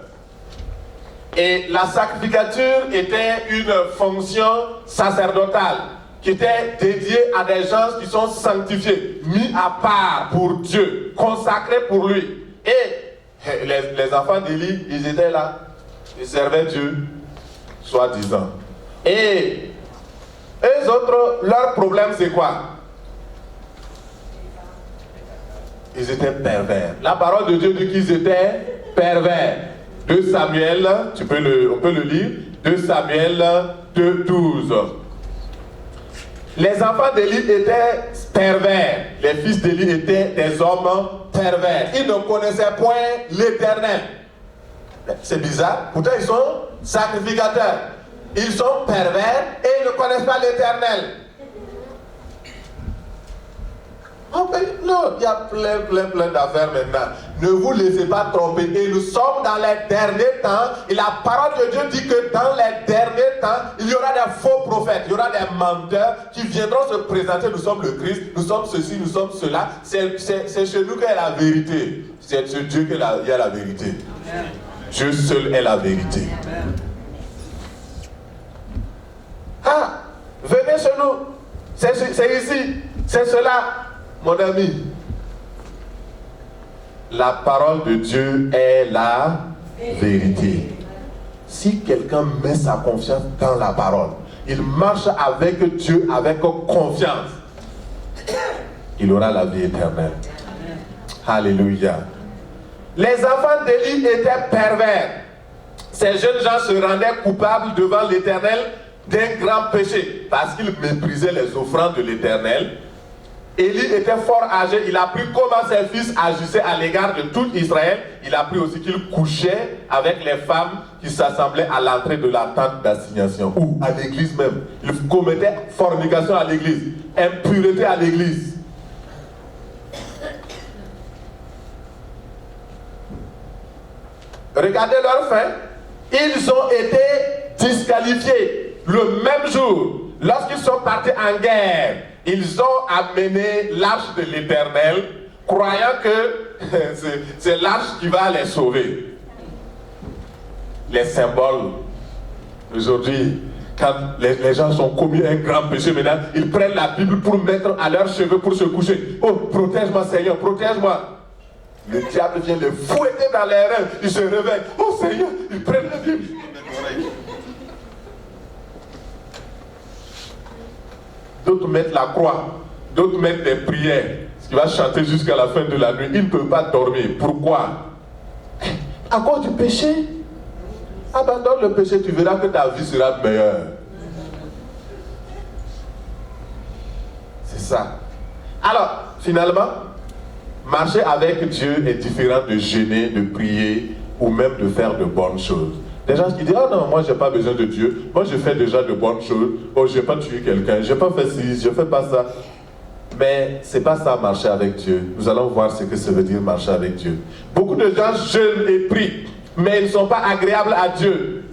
D: Et la sacrificature était une fonction sacerdotale qui était dédiée à des gens qui sont sanctifiés, mis à part pour Dieu, consacrés pour lui. Et les enfants d'Élie, ils étaient là, ils servaient Dieu, soi-disant. Et eux autres, leur problème c'est quoi? Ils étaient pervers. La parole de Dieu dit qu'ils étaient pervers. 2 Samuel, on peut le lire, 2 Samuel 2:12. Les enfants d'Élie étaient pervers. Les fils d'Élie étaient des hommes pervers. Ils ne connaissaient point l'Éternel. C'est bizarre. Pourtant, ils sont sacrificateurs. Ils sont pervers et ils ne connaissent pas l'Éternel. Non, il y a plein d'affaires maintenant. Ne vous laissez pas tromper. Et nous sommes dans les derniers temps. Et la parole de Dieu dit que dans les derniers temps, il y aura des faux prophètes, il y aura des menteurs qui viendront se présenter. Nous sommes le Christ, nous sommes ceci, nous sommes cela. C'est chez nous qu'il y a la vérité. C'est chez Dieu qu'il y a la vérité. Amen. Dieu seul est la vérité. Amen. Ah, venez chez nous. C'est ici, c'est cela. Mon ami, la parole de Dieu est la vérité. Si quelqu'un met sa confiance dans la parole, il marche avec Dieu avec confiance, il aura la vie éternelle. Alléluia. Les enfants d'Élie étaient pervers. Ces jeunes gens se rendaient coupables devant l'Éternel d'un grand péché parce qu'ils méprisaient les offrandes de l'Éternel. Élie était fort âgé, il a appris comment ses fils agissaient à l'égard de tout Israël. Il a appris aussi qu'il couchait avec les femmes qui s'assemblaient à l'entrée de la tente d'assignation ou à l'église même. Il commettait fornication à l'église, impureté à l'église. Regardez leur fin. Ils ont été disqualifiés le même jour lorsqu'ils sont partis en guerre. Ils ont amené l'arche de l'Éternel, croyant que c'est l'arche qui va les sauver. Les symboles. Aujourd'hui, quand les gens sont commis un grand péché, maintenant, ils prennent la Bible pour mettre à leurs cheveux pour se coucher. Oh, protège-moi Seigneur, protège-moi. Le diable vient les fouetter dans les reins. Ils se réveillent. Oh Seigneur, ils prennent la Bible. D'autres mettent la croix, d'autres mettent des prières, ce qui va chanter jusqu'à la fin de la nuit. Ils ne peuvent pas dormir. Pourquoi? À cause du péché. Abandonne le péché, tu verras que ta vie sera meilleure. C'est ça. Alors, finalement, marcher avec Dieu est différent de jeûner, de prier ou même de faire de bonnes choses. Des gens qui disent, oh non, moi je n'ai pas besoin de Dieu, moi je fais déjà de bonnes choses, oh je n'ai pas tué quelqu'un, je n'ai pas fait ci, je ne fais pas ça. Mais ce n'est pas ça marcher avec Dieu. Nous allons voir ce que ça veut dire marcher avec Dieu. Beaucoup de gens jeûnent et prient, mais ils ne sont pas agréables à Dieu.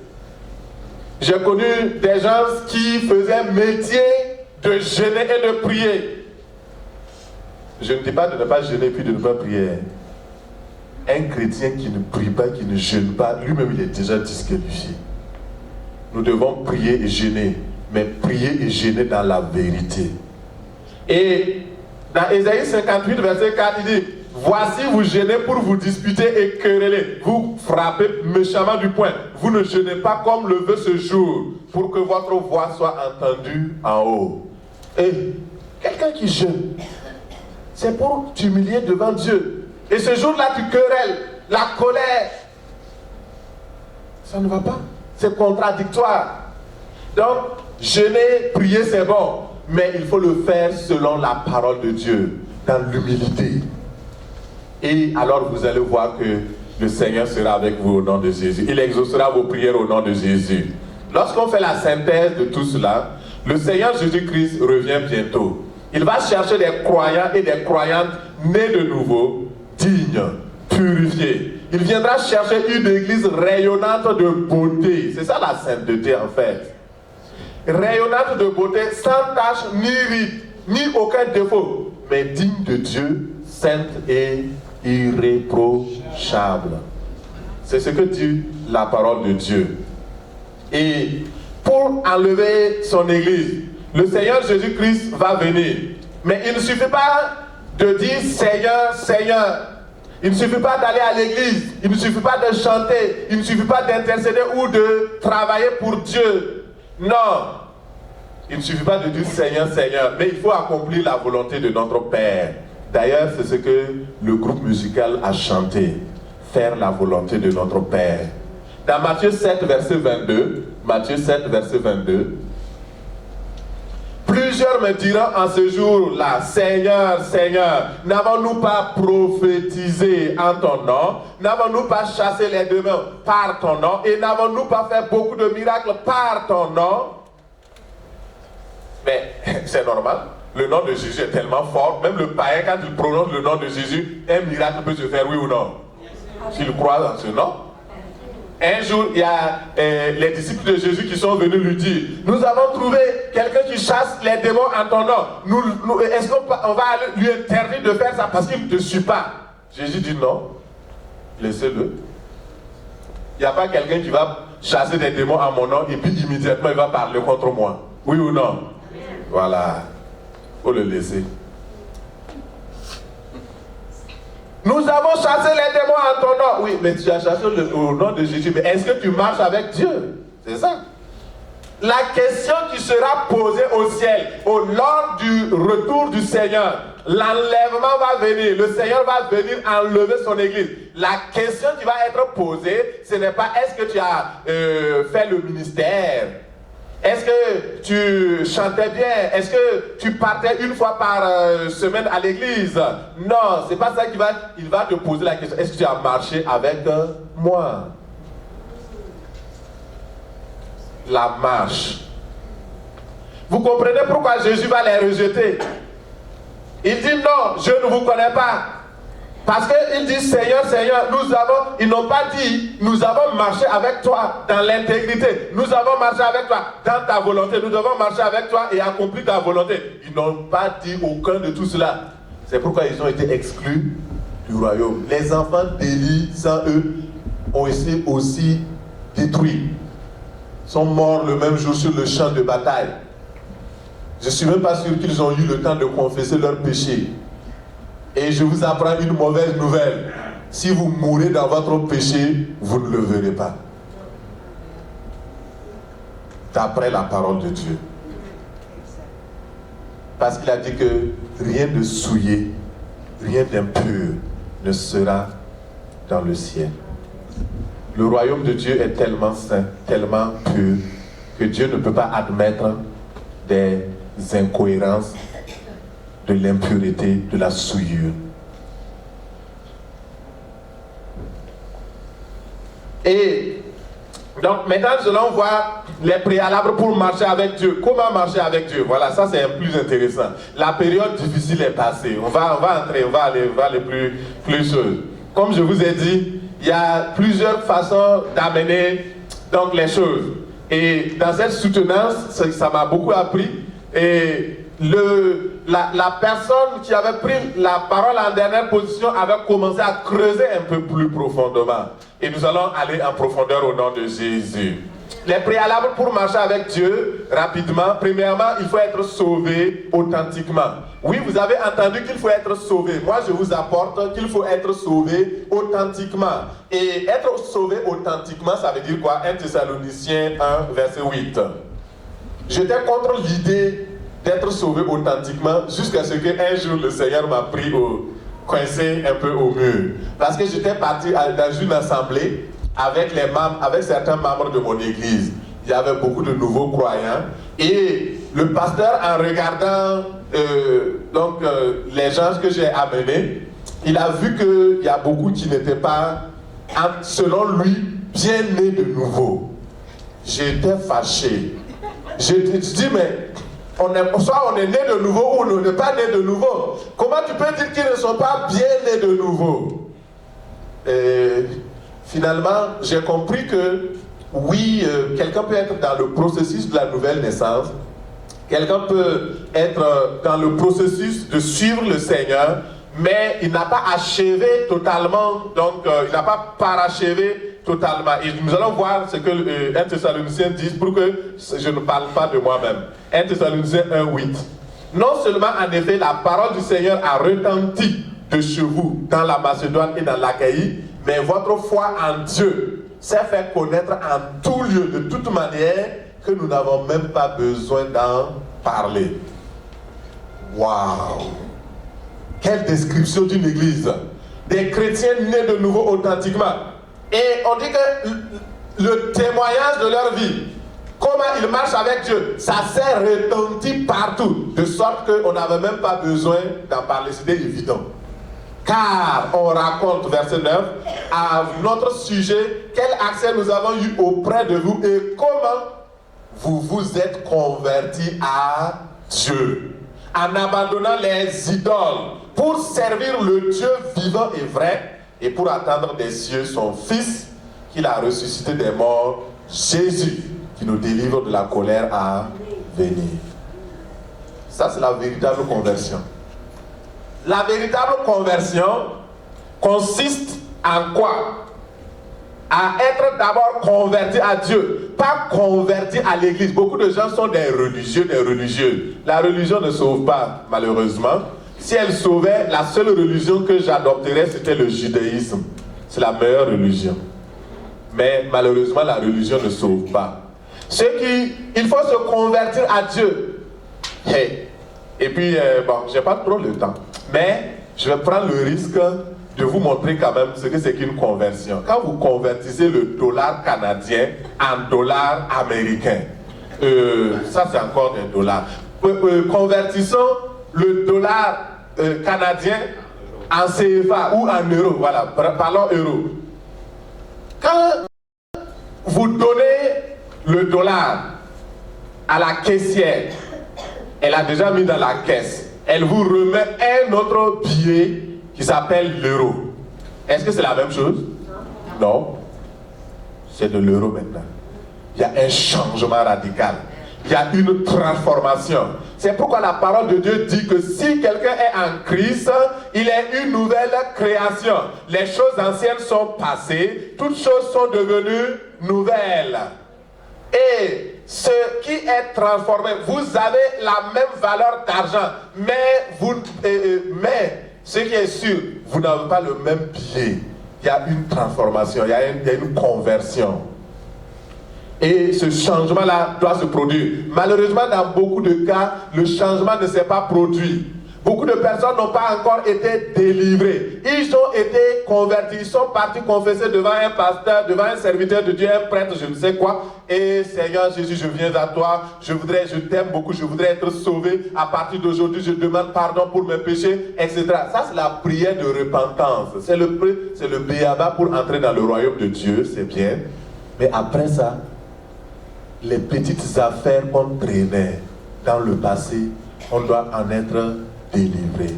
D: J'ai connu des gens qui faisaient métier de jeûner et de prier. Je ne dis pas de ne pas jeûner puis de ne pas prier. Un chrétien qui ne prie pas, qui ne jeûne pas, lui-même il est déjà disqualifié. Nous devons prier et jeûner, mais prier et jeûner dans la vérité. Et dans Ésaïe 58, verset 4, il dit, voici vous jeûnez pour vous disputer et quereller, vous frappez méchamment du poing, vous ne jeûnez pas comme le veut ce jour, pour que votre voix soit entendue en haut. Et quelqu'un qui jeûne, c'est pour t'humilier devant Dieu. Et ce jour-là, tu querelles, la colère. Ça ne va pas. C'est contradictoire. Donc, jeûner, prier, c'est bon. mais il faut le faire selon la parole de Dieu, dans l'humilité. Et alors vous allez voir que le Seigneur sera avec vous au nom de Jésus. Il exaucera vos prières au nom de Jésus. Lorsqu'on fait la synthèse de tout cela, le Seigneur Jésus-Christ revient bientôt. Il va chercher des croyants et des croyantes nés de nouveau, dignes, purifiés. Il viendra chercher une église rayonnante de beauté. C'est ça la sainteté en fait. Rayonnante de beauté, sans tache ni ride, ni aucun défaut, mais digne de Dieu, sainte et irréprochable. C'est ce que dit la parole de Dieu. Et pour enlever son église, le Seigneur Jésus-Christ va venir. Mais il ne suffit pas de dire Seigneur, Seigneur. Il ne suffit pas d'aller à l'église. Il ne suffit pas de chanter. Il ne suffit pas d'intercéder ou de travailler pour Dieu. Non. Il ne suffit pas de dire Seigneur, Seigneur. Mais il faut accomplir la volonté de notre Père. D'ailleurs, c'est ce que le groupe musical a chanté. Faire la volonté de notre Père. Dans Matthieu 7, verset 22, Matthieu 7, verset 22, plusieurs me diront en ce jour-là, Seigneur, Seigneur, n'avons-nous pas prophétisé en ton nom? N'avons-nous pas chassé les démons par ton nom? Et n'avons-nous pas fait beaucoup de miracles par ton nom? Mais c'est normal. Le nom de Jésus est tellement fort, même le païen, quand il prononce le nom de Jésus, un miracle peut se faire, oui ou non? S'il croit dans ce nom. Un jour, il y a les disciples de Jésus qui sont venus lui dire, nous avons trouvé quelqu'un qui chasse les démons en ton nom. Est-ce qu'on va lui interdire de faire ça parce qu'il ne te suit pas? Jésus dit non, laissez-le. Il n'y a pas quelqu'un qui va chasser des démons en mon nom et puis immédiatement il va parler contre moi. Oui ou non? Voilà, il faut le laisser. Nous avons chassé les démons en ton nom. Oui, mais tu as chassé au nom de Jésus. Mais est-ce que tu marches avec Dieu? C'est ça. La question qui sera posée au ciel, lors du retour du Seigneur, l'enlèvement va venir. Le Seigneur va venir enlever son église. La question qui va être posée, ce n'est pas est-ce que tu as fait le ministère? Est-ce que tu chantais bien? Est-ce que tu partais une fois par semaine à l'église? Non, c'est pas ça il va te poser la question. Est-ce que tu as marché avec moi? La marche. Vous comprenez pourquoi Jésus va les rejeter? Il dit non, je ne vous connais pas. Parce qu'il dit Seigneur, Seigneur, ils n'ont pas dit nous avons marché avec toi dans l'intégrité, nous avons marché avec toi dans ta volonté, nous devons marcher avec toi et accomplir ta volonté. Ils n'ont pas dit aucun de tout cela. C'est pourquoi ils ont été exclus du royaume. Les enfants d'Élie, sans eux, ont été aussi détruits. Ils sont morts le même jour sur le champ de bataille. Je ne suis même pas sûr qu'ils ont eu le temps de confesser leurs péchés. Et je vous apprends une mauvaise nouvelle. Si vous mourrez dans votre péché, vous ne le verrez pas. D'après la parole de Dieu. Parce qu'il a dit que rien de souillé, rien d'impur ne sera dans le ciel. Le royaume de Dieu est tellement saint, tellement pur, que Dieu ne peut pas admettre des incohérences, de l'impureté, de la souillure. Et donc maintenant nous allons voir les préalables pour marcher avec Dieu. Comment marcher avec Dieu? Voilà, ça c'est plus intéressant. La période difficile est passée. On va aller plus choses. Comme je vous ai dit, il y a plusieurs façons d'amener donc les choses. Et dans cette soutenance, ça m'a beaucoup appris. Et la personne qui avait pris la parole en dernière position avait commencé à creuser un peu plus profondément. Et nous allons aller en profondeur au nom de Jésus. Les préalables pour marcher avec Dieu, rapidement. Premièrement, il faut être sauvé authentiquement. Oui, vous avez entendu qu'il faut être sauvé. Moi, je vous apporte qu'il faut être sauvé authentiquement. Et être sauvé authentiquement, ça veut dire quoi? 1 Thessaloniciens 1, verset 8. J'étais contre l'idée d'être sauvé authentiquement jusqu'à ce qu'un jour le Seigneur m'a pris coincé un peu au mur. Parce que j'étais parti dans une assemblée avec certains membres de mon église. Il y avait beaucoup de nouveaux croyants et le pasteur, en regardant les gens que j'ai amenés, il a vu qu'il y a beaucoup qui n'étaient pas, selon lui, bien nés de nouveau. J'étais fâché. Je dis, mais soit on est né de nouveau ou on n'est pas né de nouveau. Comment tu peux dire qu'ils ne sont pas bien nés de nouveau? Et finalement, j'ai compris que oui, quelqu'un peut être dans le processus de la nouvelle naissance. Quelqu'un peut être dans le processus de suivre le Seigneur, mais il n'a pas achevé totalement, donc il n'a pas parachevé totalement. Et nous allons voir ce que 1 Thessaloniciens dit pour que je ne parle pas de moi-même. 1 Thessaloniciens 1:8. Non seulement en effet la parole du Seigneur a retenti de chez vous dans la Macédoine et dans l'Achaïe, mais votre foi en Dieu s'est fait connaître en tout lieu, de toute manière, que nous n'avons même pas besoin d'en parler. Waouh! Quelle description d'une église! Des chrétiens nés de nouveau authentiquement. Et on dit que le témoignage de leur vie, comment ils marchent avec Dieu, ça s'est retenti partout, de sorte qu'on n'avait même pas besoin d'en parler. C'était évident. Car on raconte, verset 9, à notre sujet, quel accès nous avons eu auprès de vous et comment vous vous êtes convertis à Dieu, en abandonnant les idoles pour servir le Dieu vivant et vrai et pour attendre des cieux son Fils qu'il a ressuscité des morts, Jésus, qui nous délivre de la colère à venir. Ça, c'est la véritable conversion. La véritable conversion consiste en quoi? À être d'abord converti à Dieu, pas converti à l'église. Beaucoup de gens sont des religieux, des religieuses. La religion ne sauve pas, malheureusement. Si elle sauvait, la seule religion que j'adopterais, c'était le judaïsme. C'est la meilleure religion. Mais malheureusement, la religion ne sauve pas. Il faut se convertir à Dieu. Hey. Et puis, j'ai pas trop le temps. Mais je vais prendre le risque de vous montrer quand même ce que c'est qu'une conversion. Quand vous convertissez le dollar canadien en dollar américain, ça c'est encore des dollars. Convertissons le dollar canadien en CFA ou en euros, voilà, parlons euros. Quand vous donnez le dollar à la caissière, elle a déjà mis dans la caisse, elle vous remet un autre billet qui s'appelle l'euro. Est-ce que c'est la même chose? Non. C'est de l'euro maintenant. Il y a un changement radical. Il y a une transformation. C'est pourquoi la parole de Dieu dit que si quelqu'un est en Christ, il est une nouvelle création. Les choses anciennes sont passées, toutes choses sont devenues nouvelles. Et ce qui est transformé, vous avez la même valeur d'argent, mais ce qui est sûr, vous n'avez pas le même billet. Il y a une transformation, il y a une conversion. Et ce changement-là doit se produire. Malheureusement, dans beaucoup de cas, le changement ne s'est pas produit. Beaucoup de personnes n'ont pas encore été délivrées. Ils ont été convertis, ils sont partis confesser devant un pasteur, devant un serviteur de Dieu, un prêtre, je ne sais quoi. Et Seigneur Jésus, je viens à toi, je t'aime beaucoup, je voudrais être sauvé. À partir d'aujourd'hui, je demande pardon pour mes péchés, etc. Ça, c'est la prière de repentance. C'est le béaba pour entrer dans le royaume de Dieu, c'est bien. Mais après ça, les petites affaires qu'on traînait dans le passé, on doit en être délivré.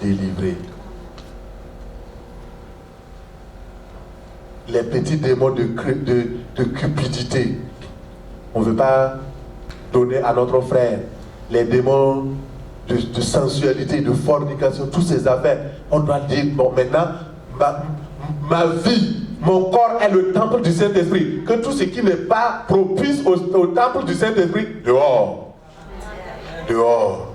D: Délivré. Les petits démons de cupidité, on ne veut pas donner à notre frère. Les démons de sensualité, de fornication, toutes ces affaires, on doit dire, bon, maintenant, ma vie, mon corps est le temple du Saint-Esprit. Que tout ce qui n'est pas propice au temple du Saint-Esprit, dehors. Dehors.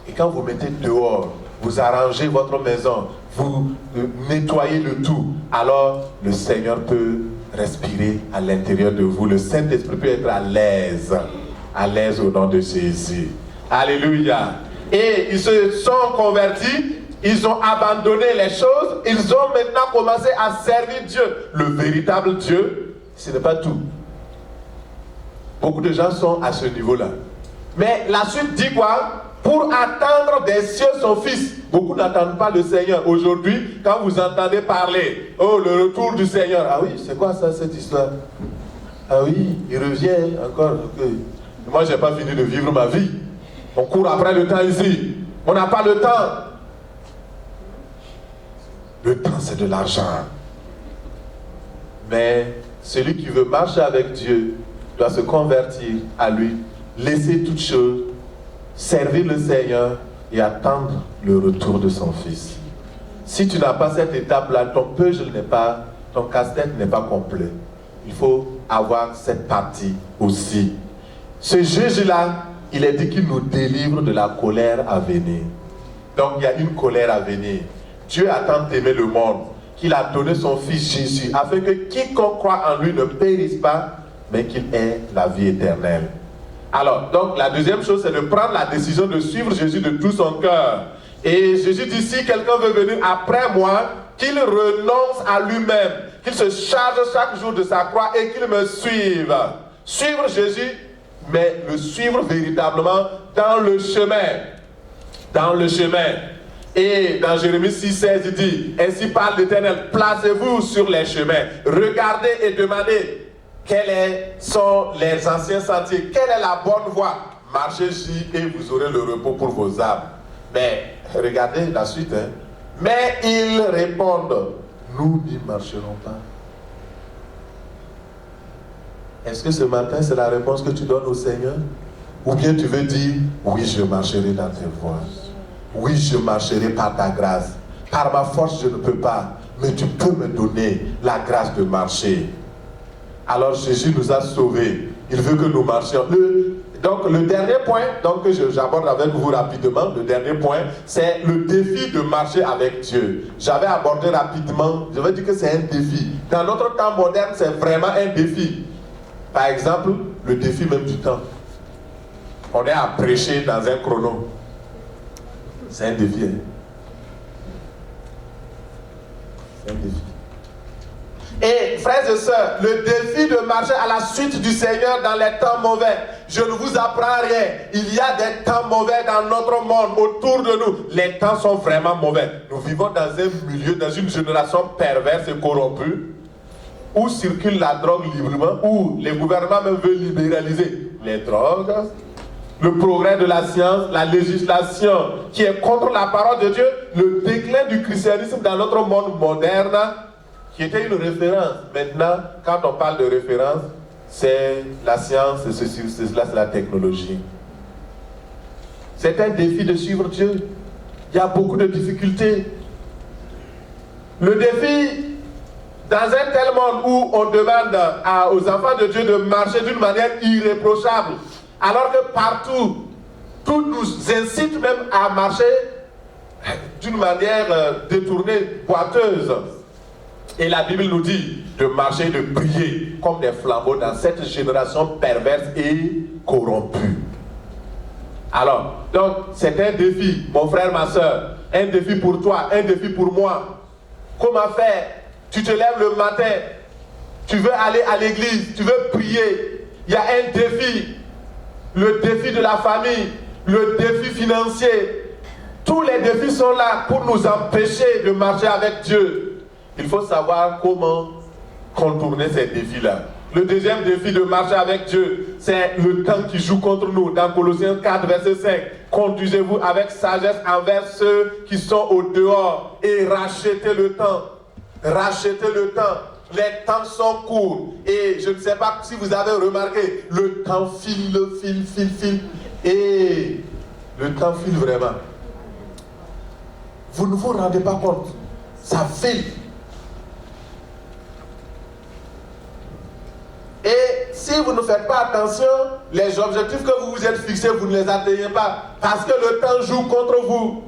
D: Et quand vous mettez dehors, vous arrangez votre maison, vous nettoyez le tout, alors le Seigneur peut respirer à l'intérieur de vous. Le Saint-Esprit peut être à l'aise au nom de Jésus. Alléluia. Et ils se sont convertis, ils ont abandonné les choses, ils ont maintenant commencé à servir Dieu. Le véritable Dieu, ce n'est pas tout. Beaucoup de gens sont à ce niveau-là. Mais la suite dit quoi? Pour attendre des cieux son fils. Beaucoup n'attendent pas le Seigneur. Aujourd'hui, quand vous entendez parler, oh, le retour du Seigneur. Ah oui, c'est quoi ça, cette histoire? Ah oui, il revient encore. Okay. Moi, je n'ai pas fini de vivre ma vie. On court après le temps ici. On n'a pas le temps. Le temps, c'est de l'argent. Mais celui qui veut marcher avec Dieu doit se convertir à lui, laisser toutes choses, servir le Seigneur et attendre le retour de son Fils. Si tu n'as pas cette étape-là, ton puzzle n'est pas, ton casse-tête n'est pas complet. Il faut avoir cette partie aussi. Ce Jésus-là, il est dit qu'il nous délivre de la colère à venir. Donc il y a une colère à venir. Dieu a tant aimé le monde qu'il a donné son Fils Jésus afin que quiconque croit en lui ne périsse pas, mais qu'il ait la vie éternelle. Alors, donc la deuxième chose, c'est de prendre la décision de suivre Jésus de tout son cœur. Et Jésus dit, si quelqu'un veut venir après moi, qu'il renonce à lui-même, qu'il se charge chaque jour de sa croix et qu'il me suive. Suivre Jésus, mais le suivre véritablement dans le chemin. Dans le chemin. Et dans Jérémie 6,16, il dit, ainsi parle l'Éternel, placez-vous sur les chemins, regardez et demandez quels sont les anciens sentiers, quelle est la bonne voie. Marchez-y et vous aurez le repos pour vos âmes. Mais regardez la suite. Hein. Mais ils répondent, nous n'y marcherons pas. Est-ce que ce matin, c'est la réponse que tu donnes au Seigneur? Ou bien tu veux dire, oui, je marcherai dans tes voies. Oui, je marcherai par ta grâce. Par ma force, je ne peux pas. Mais tu peux me donner la grâce de marcher. Alors Jésus nous a sauvés. Il veut que nous marchions. Donc le dernier point que j'aborde avec vous rapidement, le dernier point, c'est le défi de marcher avec Dieu. J'avais abordé rapidement, je vais dire que c'est un défi. Dans notre temps moderne, c'est vraiment un défi. Par exemple, le défi même du temps. On est à prêcher dans un chrono. C'est un défi. Hein? C'est un défi. Et frères et sœurs, le défi de marcher à la suite du Seigneur dans les temps mauvais, je ne vous apprends rien. Il y a des temps mauvais dans notre monde, autour de nous. Les temps sont vraiment mauvais. Nous vivons dans un milieu, dans une génération perverse et corrompue, où circule la drogue librement, où les gouvernements même veulent libéraliser les drogues. Le progrès de la science, la législation qui est contre la parole de Dieu, le déclin du christianisme dans notre monde moderne, qui était une référence. Maintenant, quand on parle de référence, c'est la science, c'est ceci, c'est cela, c'est la technologie. C'est un défi de suivre Dieu. Il y a beaucoup de difficultés. Le défi, dans un tel monde où on demande aux enfants de Dieu de marcher d'une manière irréprochable, alors que partout, tout nous incite même à marcher d'une manière détournée, boiteuse. Et la Bible nous dit de marcher, de prier comme des flambeaux dans cette génération perverse et corrompue. Alors, donc, c'est un défi, mon frère, ma soeur, un défi pour toi, un défi pour moi. Comment faire? Tu te lèves le matin, tu veux aller à l'église, tu veux prier. Il y a un défi. Le défi de la famille, le défi financier. Tous les défis sont là pour nous empêcher de marcher avec Dieu. Il faut savoir comment contourner ces défis-là. Le deuxième défi de marcher avec Dieu, c'est le temps qui joue contre nous. Dans Colossiens 4, verset 5, conduisez-vous avec sagesse envers ceux qui sont au dehors et rachetez le temps. Rachetez le temps. Les temps sont courts. Et je ne sais pas si vous avez remarqué, le temps file. Et le temps file vraiment. Vous ne vous rendez pas compte. Ça file. Et si vous ne faites pas attention, les objectifs que vous vous êtes fixés, vous ne les atteignez pas. Parce que le temps joue contre vous.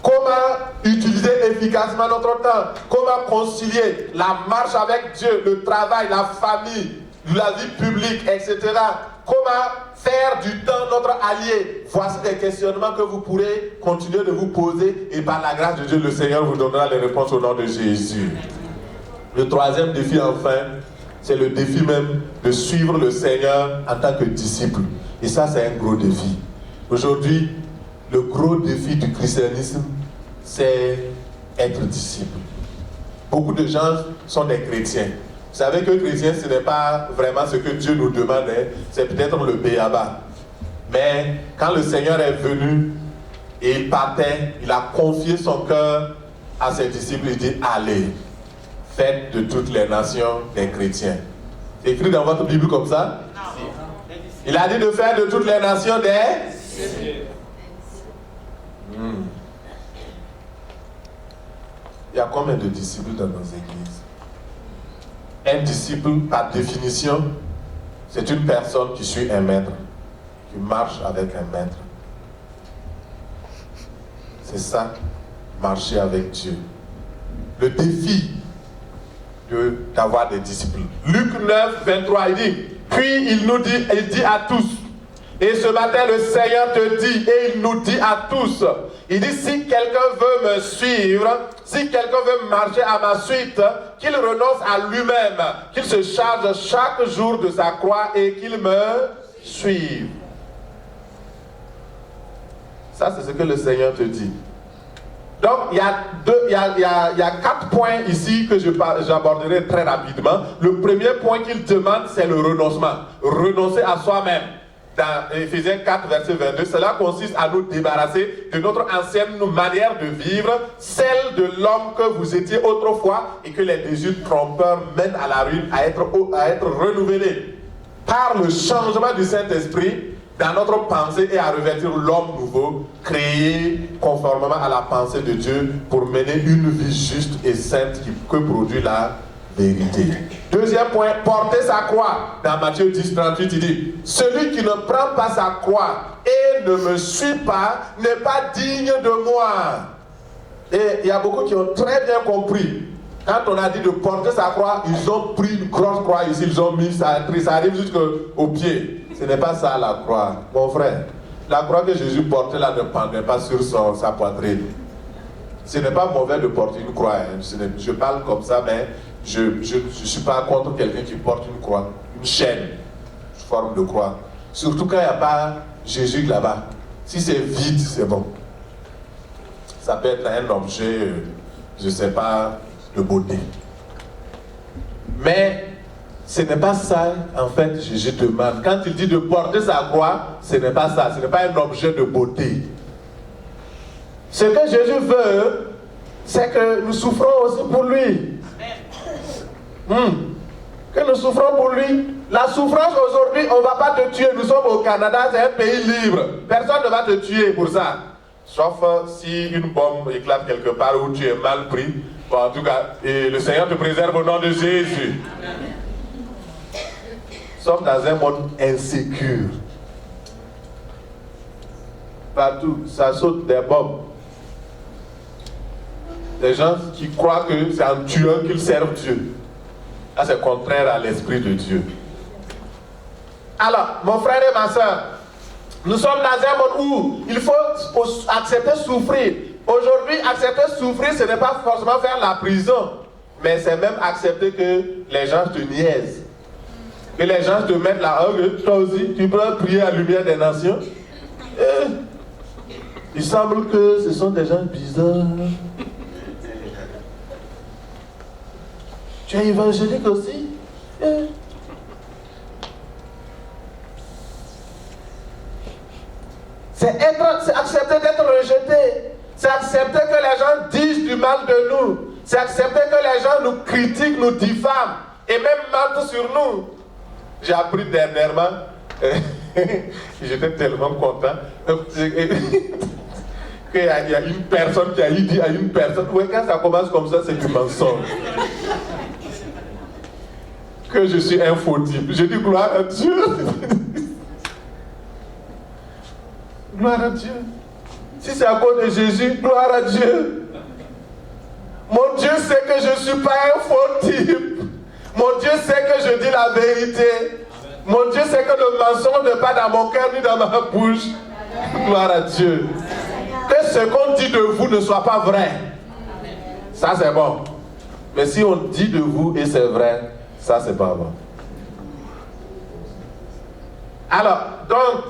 D: Comment utiliser efficacement notre temps? Comment concilier la marche avec Dieu, le travail, la famille, la vie publique, etc. Comment faire du temps notre allié? Voici des questionnements que vous pourrez continuer de vous poser et par la grâce de Dieu, le Seigneur vous donnera les réponses au nom de Jésus. Le troisième défi enfin, C'est le défi même de suivre le Seigneur en tant que disciple. Et ça, c'est un gros défi. Aujourd'hui, le gros défi du christianisme, c'est être disciple. Beaucoup de gens sont des chrétiens. Vous savez que chrétien, ce n'est pas vraiment ce que Dieu nous demande, hein. C'est peut-être le béaba. Mais quand le Seigneur est venu et il partait, il a confié son cœur à ses disciples. Il dit, allez, faites de toutes les nations des chrétiens. C'est écrit dans votre Bible comme ça? Il a dit de faire de toutes les nations des... Il y a combien de disciples dans nos églises? Un disciple, par définition, c'est une personne qui suit un maître, qui marche avec un maître. C'est ça, marcher avec Dieu. Le défi d'avoir des disciples. Luc 9, 23, il dit, puis il dit à tous, et ce matin le Seigneur te dit, et il nous dit à tous, il dit, si quelqu'un veut me suivre, si quelqu'un veut marcher à ma suite, qu'il renonce à lui-même, qu'il se charge chaque jour de sa croix et qu'il me suive. Ça, c'est ce que le Seigneur te dit. Donc, il y a 4 points ici que j'aborderai très rapidement. Le premier point qu'il demande, c'est le renoncement. Renoncer à soi-même. Dans Éphésiens 4, verset 22, cela consiste à nous débarrasser de notre ancienne manière de vivre, celle de l'homme que vous étiez autrefois et que les désirs trompeurs mènent à la ruine, à être renouvelés par le changement du Saint-Esprit dans notre pensée et à revêtir l'homme nouveau, créé conformément à la pensée de Dieu pour mener une vie juste et sainte que produit la vérité. Deuxième point, porter sa croix. Dans Matthieu 10, 38, il dit, celui qui ne prend pas sa croix et ne me suit pas n'est pas digne de moi. Et il y a beaucoup qui ont très bien compris. Quand on a dit de porter sa croix, ils ont pris une grosse croix ici, ils ont mis ça arrive jusqu'au pied. Ce n'est pas ça la croix, mon frère. La croix que Jésus portait là ne pendait pas sur sa poitrine. Ce n'est pas mauvais de porter une croix. Hein. Je parle comme ça, mais je ne suis pas contre quelqu'un qui porte une croix, une chaîne, une forme de croix. Surtout quand il n'y a pas Jésus là-bas. Si c'est vide, c'est bon. Ça peut être un objet, je ne sais pas, de beauté. Mais ce n'est pas ça, en fait, Jésus demande. Quand il dit de porter sa croix, ce n'est pas ça, ce n'est pas un objet de beauté. Ce que Jésus veut, c'est que nous souffrons aussi pour lui. Que nous souffrons pour lui. La souffrance aujourd'hui, on ne va pas te tuer. Nous sommes au Canada, c'est un pays libre. Personne ne va te tuer pour ça. Sauf si une bombe éclate quelque part où tu es mal pris. Bon, en tout cas, et le Seigneur te préserve au nom de Jésus. Nous sommes dans un monde insécure. Partout, ça saute des bombes. Des gens qui croient que c'est en tuant qu'ils servent Dieu. Là, c'est contraire à l'esprit de Dieu. Alors, mon frère et ma soeur, nous sommes dans un monde où il faut accepter souffrir. Aujourd'hui, accepter souffrir, ce n'est pas forcément faire la prison, mais c'est même accepter que les gens te niaisent. Que les gens te mettent là, toi aussi, tu peux prier à la lumière des nations. Il semble que ce sont des gens bizarres. Tu es évangélique aussi? C'est accepter d'être rejeté. C'est accepter que les gens disent du mal de nous. C'est accepter que les gens nous critiquent, nous diffament et même mentent sur nous. J'ai appris dernièrement, j'étais tellement content, qu'il y a une personne qui a dit à une personne, ouais, quand ça commence comme ça, c'est du mensonge. Que je suis un faux type. J'ai dit gloire à Dieu. Gloire à Dieu. Si c'est à cause de Jésus, gloire à Dieu. Mon Dieu sait que je ne suis pas un faux type. Mon Dieu sait que je dis la vérité. Mon Dieu sait que le mensonge n'est pas dans mon cœur ni dans ma bouche. Gloire à Dieu. Que ce qu'on dit de vous ne soit pas vrai. Ça c'est bon. Mais si on dit de vous et c'est vrai, Ça, c'est pas bon. Alors, donc,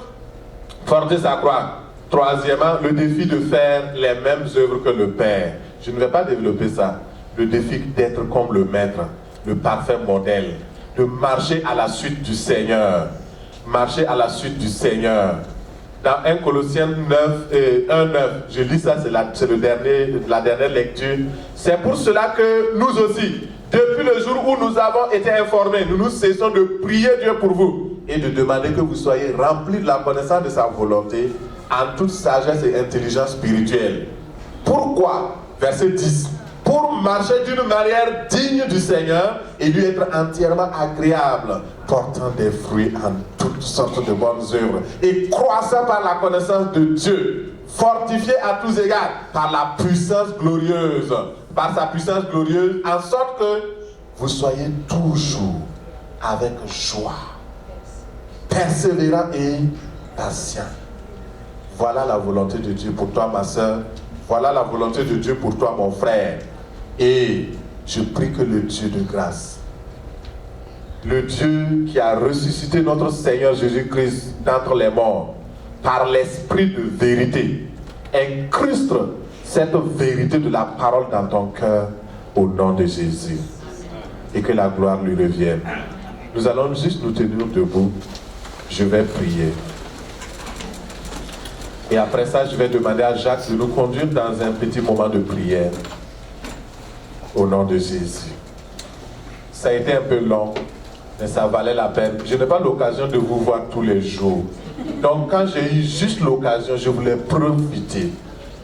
D: porter sa croix. Troisièmement, le défi de faire les mêmes œuvres que le Père. Je ne vais pas développer ça. Le défi d'être comme le Maître, le parfait modèle, de marcher à la suite du Seigneur. Marcher à la suite du Seigneur. Dans 1 Colossiens 1:9, je lis ça, c'est la dernière lecture. C'est pour cela que nous aussi, depuis le jour où nous avons été informés, nous nous cessons de prier Dieu pour vous et de demander que vous soyez remplis de la connaissance de sa volonté en toute sagesse et intelligence spirituelle. Pourquoi? Verset 10. Pour marcher d'une manière digne du Seigneur et lui être entièrement agréable, portant des fruits en toutes sortes de bonnes œuvres et croissant par la connaissance de Dieu, fortifié à tous égards par la puissance glorieuse, par sa puissance glorieuse, en sorte que vous soyez toujours avec joie, persévérant et patient. Voilà la volonté de Dieu pour toi, ma soeur. Voilà la volonté de Dieu pour toi, mon frère. Et je prie que le Dieu de grâce, le Dieu qui a ressuscité notre Seigneur Jésus-Christ d'entre les morts, par l'esprit de vérité, incruste cette vérité de la parole dans ton cœur au nom de Jésus. Et que la gloire lui revienne. Nous allons juste nous tenir debout. Je vais prier. Et après ça, je vais demander à Jacques de nous conduire dans un petit moment de prière. Au nom de Jésus. Ça a été un peu long, mais ça valait la peine. Je n'ai pas l'occasion de vous voir tous les jours. Donc quand j'ai eu juste l'occasion, je voulais profiter.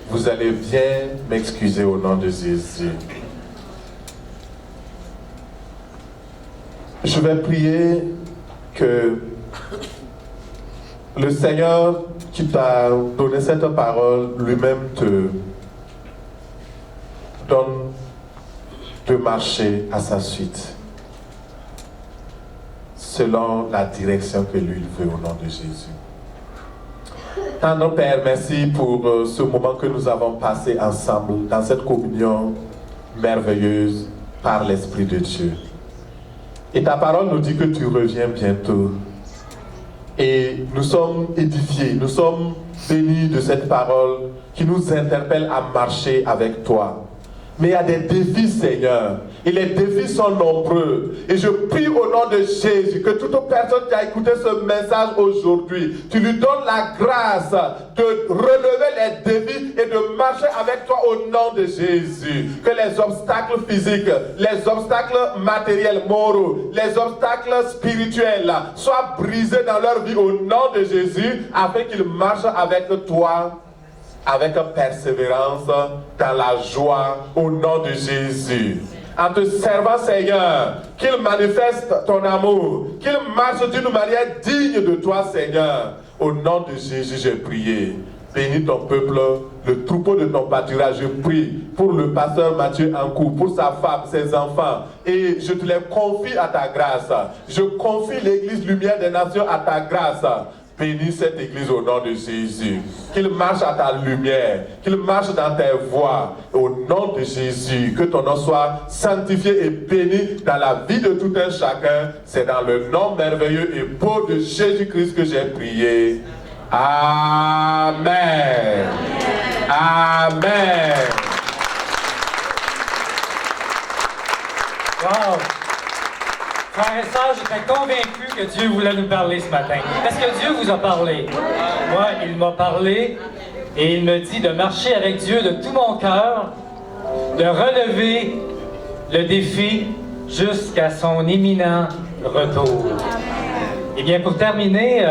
D: Vous allez bien m'excuser au nom de Jésus. Je vais prier que le Seigneur qui t'a donné cette parole lui-même te donne de marcher à sa suite selon la direction que lui veut au nom de Jésus. Tendre Père, merci pour ce moment que nous avons passé ensemble dans cette communion merveilleuse par l'Esprit de Dieu. Et ta parole nous dit que tu reviens bientôt. Et nous sommes édifiés, nous sommes bénis de cette parole qui nous interpelle à marcher avec toi. Mais il y a des défis, Seigneur. Et les défis sont nombreux. Et je prie au nom de Jésus que toute personne qui a écouté ce message aujourd'hui, tu lui donnes la grâce de relever les défis et de marcher avec toi au nom de Jésus. Que les obstacles physiques, les obstacles matériels, moraux, les obstacles spirituels soient brisés dans leur vie au nom de Jésus afin qu'ils marchent avec toi avec persévérance, dans la joie, au nom de Jésus. En te servant, Seigneur, qu'il manifeste ton amour, qu'il marche d'une manière digne de toi, Seigneur. Au nom de Jésus, j'ai prié. Bénis ton peuple, le troupeau de ton pâturage. Je prie pour le pasteur Mathieu Ankou, pour sa femme, ses enfants. Et je te les confie à ta grâce. Je confie l'Église Lumière des Nations à ta grâce. Bénis cette église au nom de Jésus. Qu'il marche à ta lumière, qu'il marche dans tes voies. Au nom de Jésus, que ton nom soit sanctifié et béni dans la vie de tout un chacun. C'est dans le nom merveilleux et beau de Jésus-Christ que j'ai prié. Amen. Amen.
A: Wow! Frères et sœurs, j'étais convaincu que Dieu voulait nous parler ce matin. Est-ce que Dieu vous a parlé? Moi, il m'a parlé et il me dit de marcher avec Dieu de tout mon cœur, de relever le défi jusqu'à son imminent retour. Eh bien, pour terminer,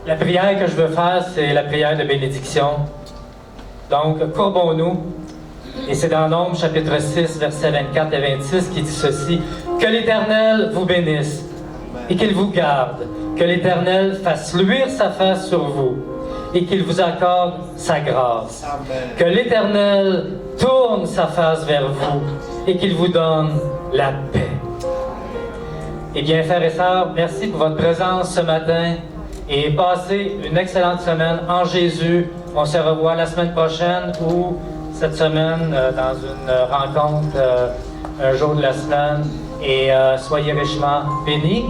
A: la prière que je veux faire, c'est la prière de bénédiction. Donc, courbons-nous. Et c'est dans Nombres chapitre 6, versets 24 et 26 qui dit ceci. Que l'Éternel vous bénisse et qu'il vous garde. Que l'Éternel fasse luire sa face sur vous et qu'il vous accorde sa grâce. Amen. Que l'Éternel tourne sa face vers vous et qu'il vous donne la paix. Eh bien, frères et sœurs, merci pour votre présence ce matin et passez une excellente semaine en Jésus. On se revoit la semaine prochaine ou cette semaine dans une rencontre un jour de la semaine et soyez richement bénis.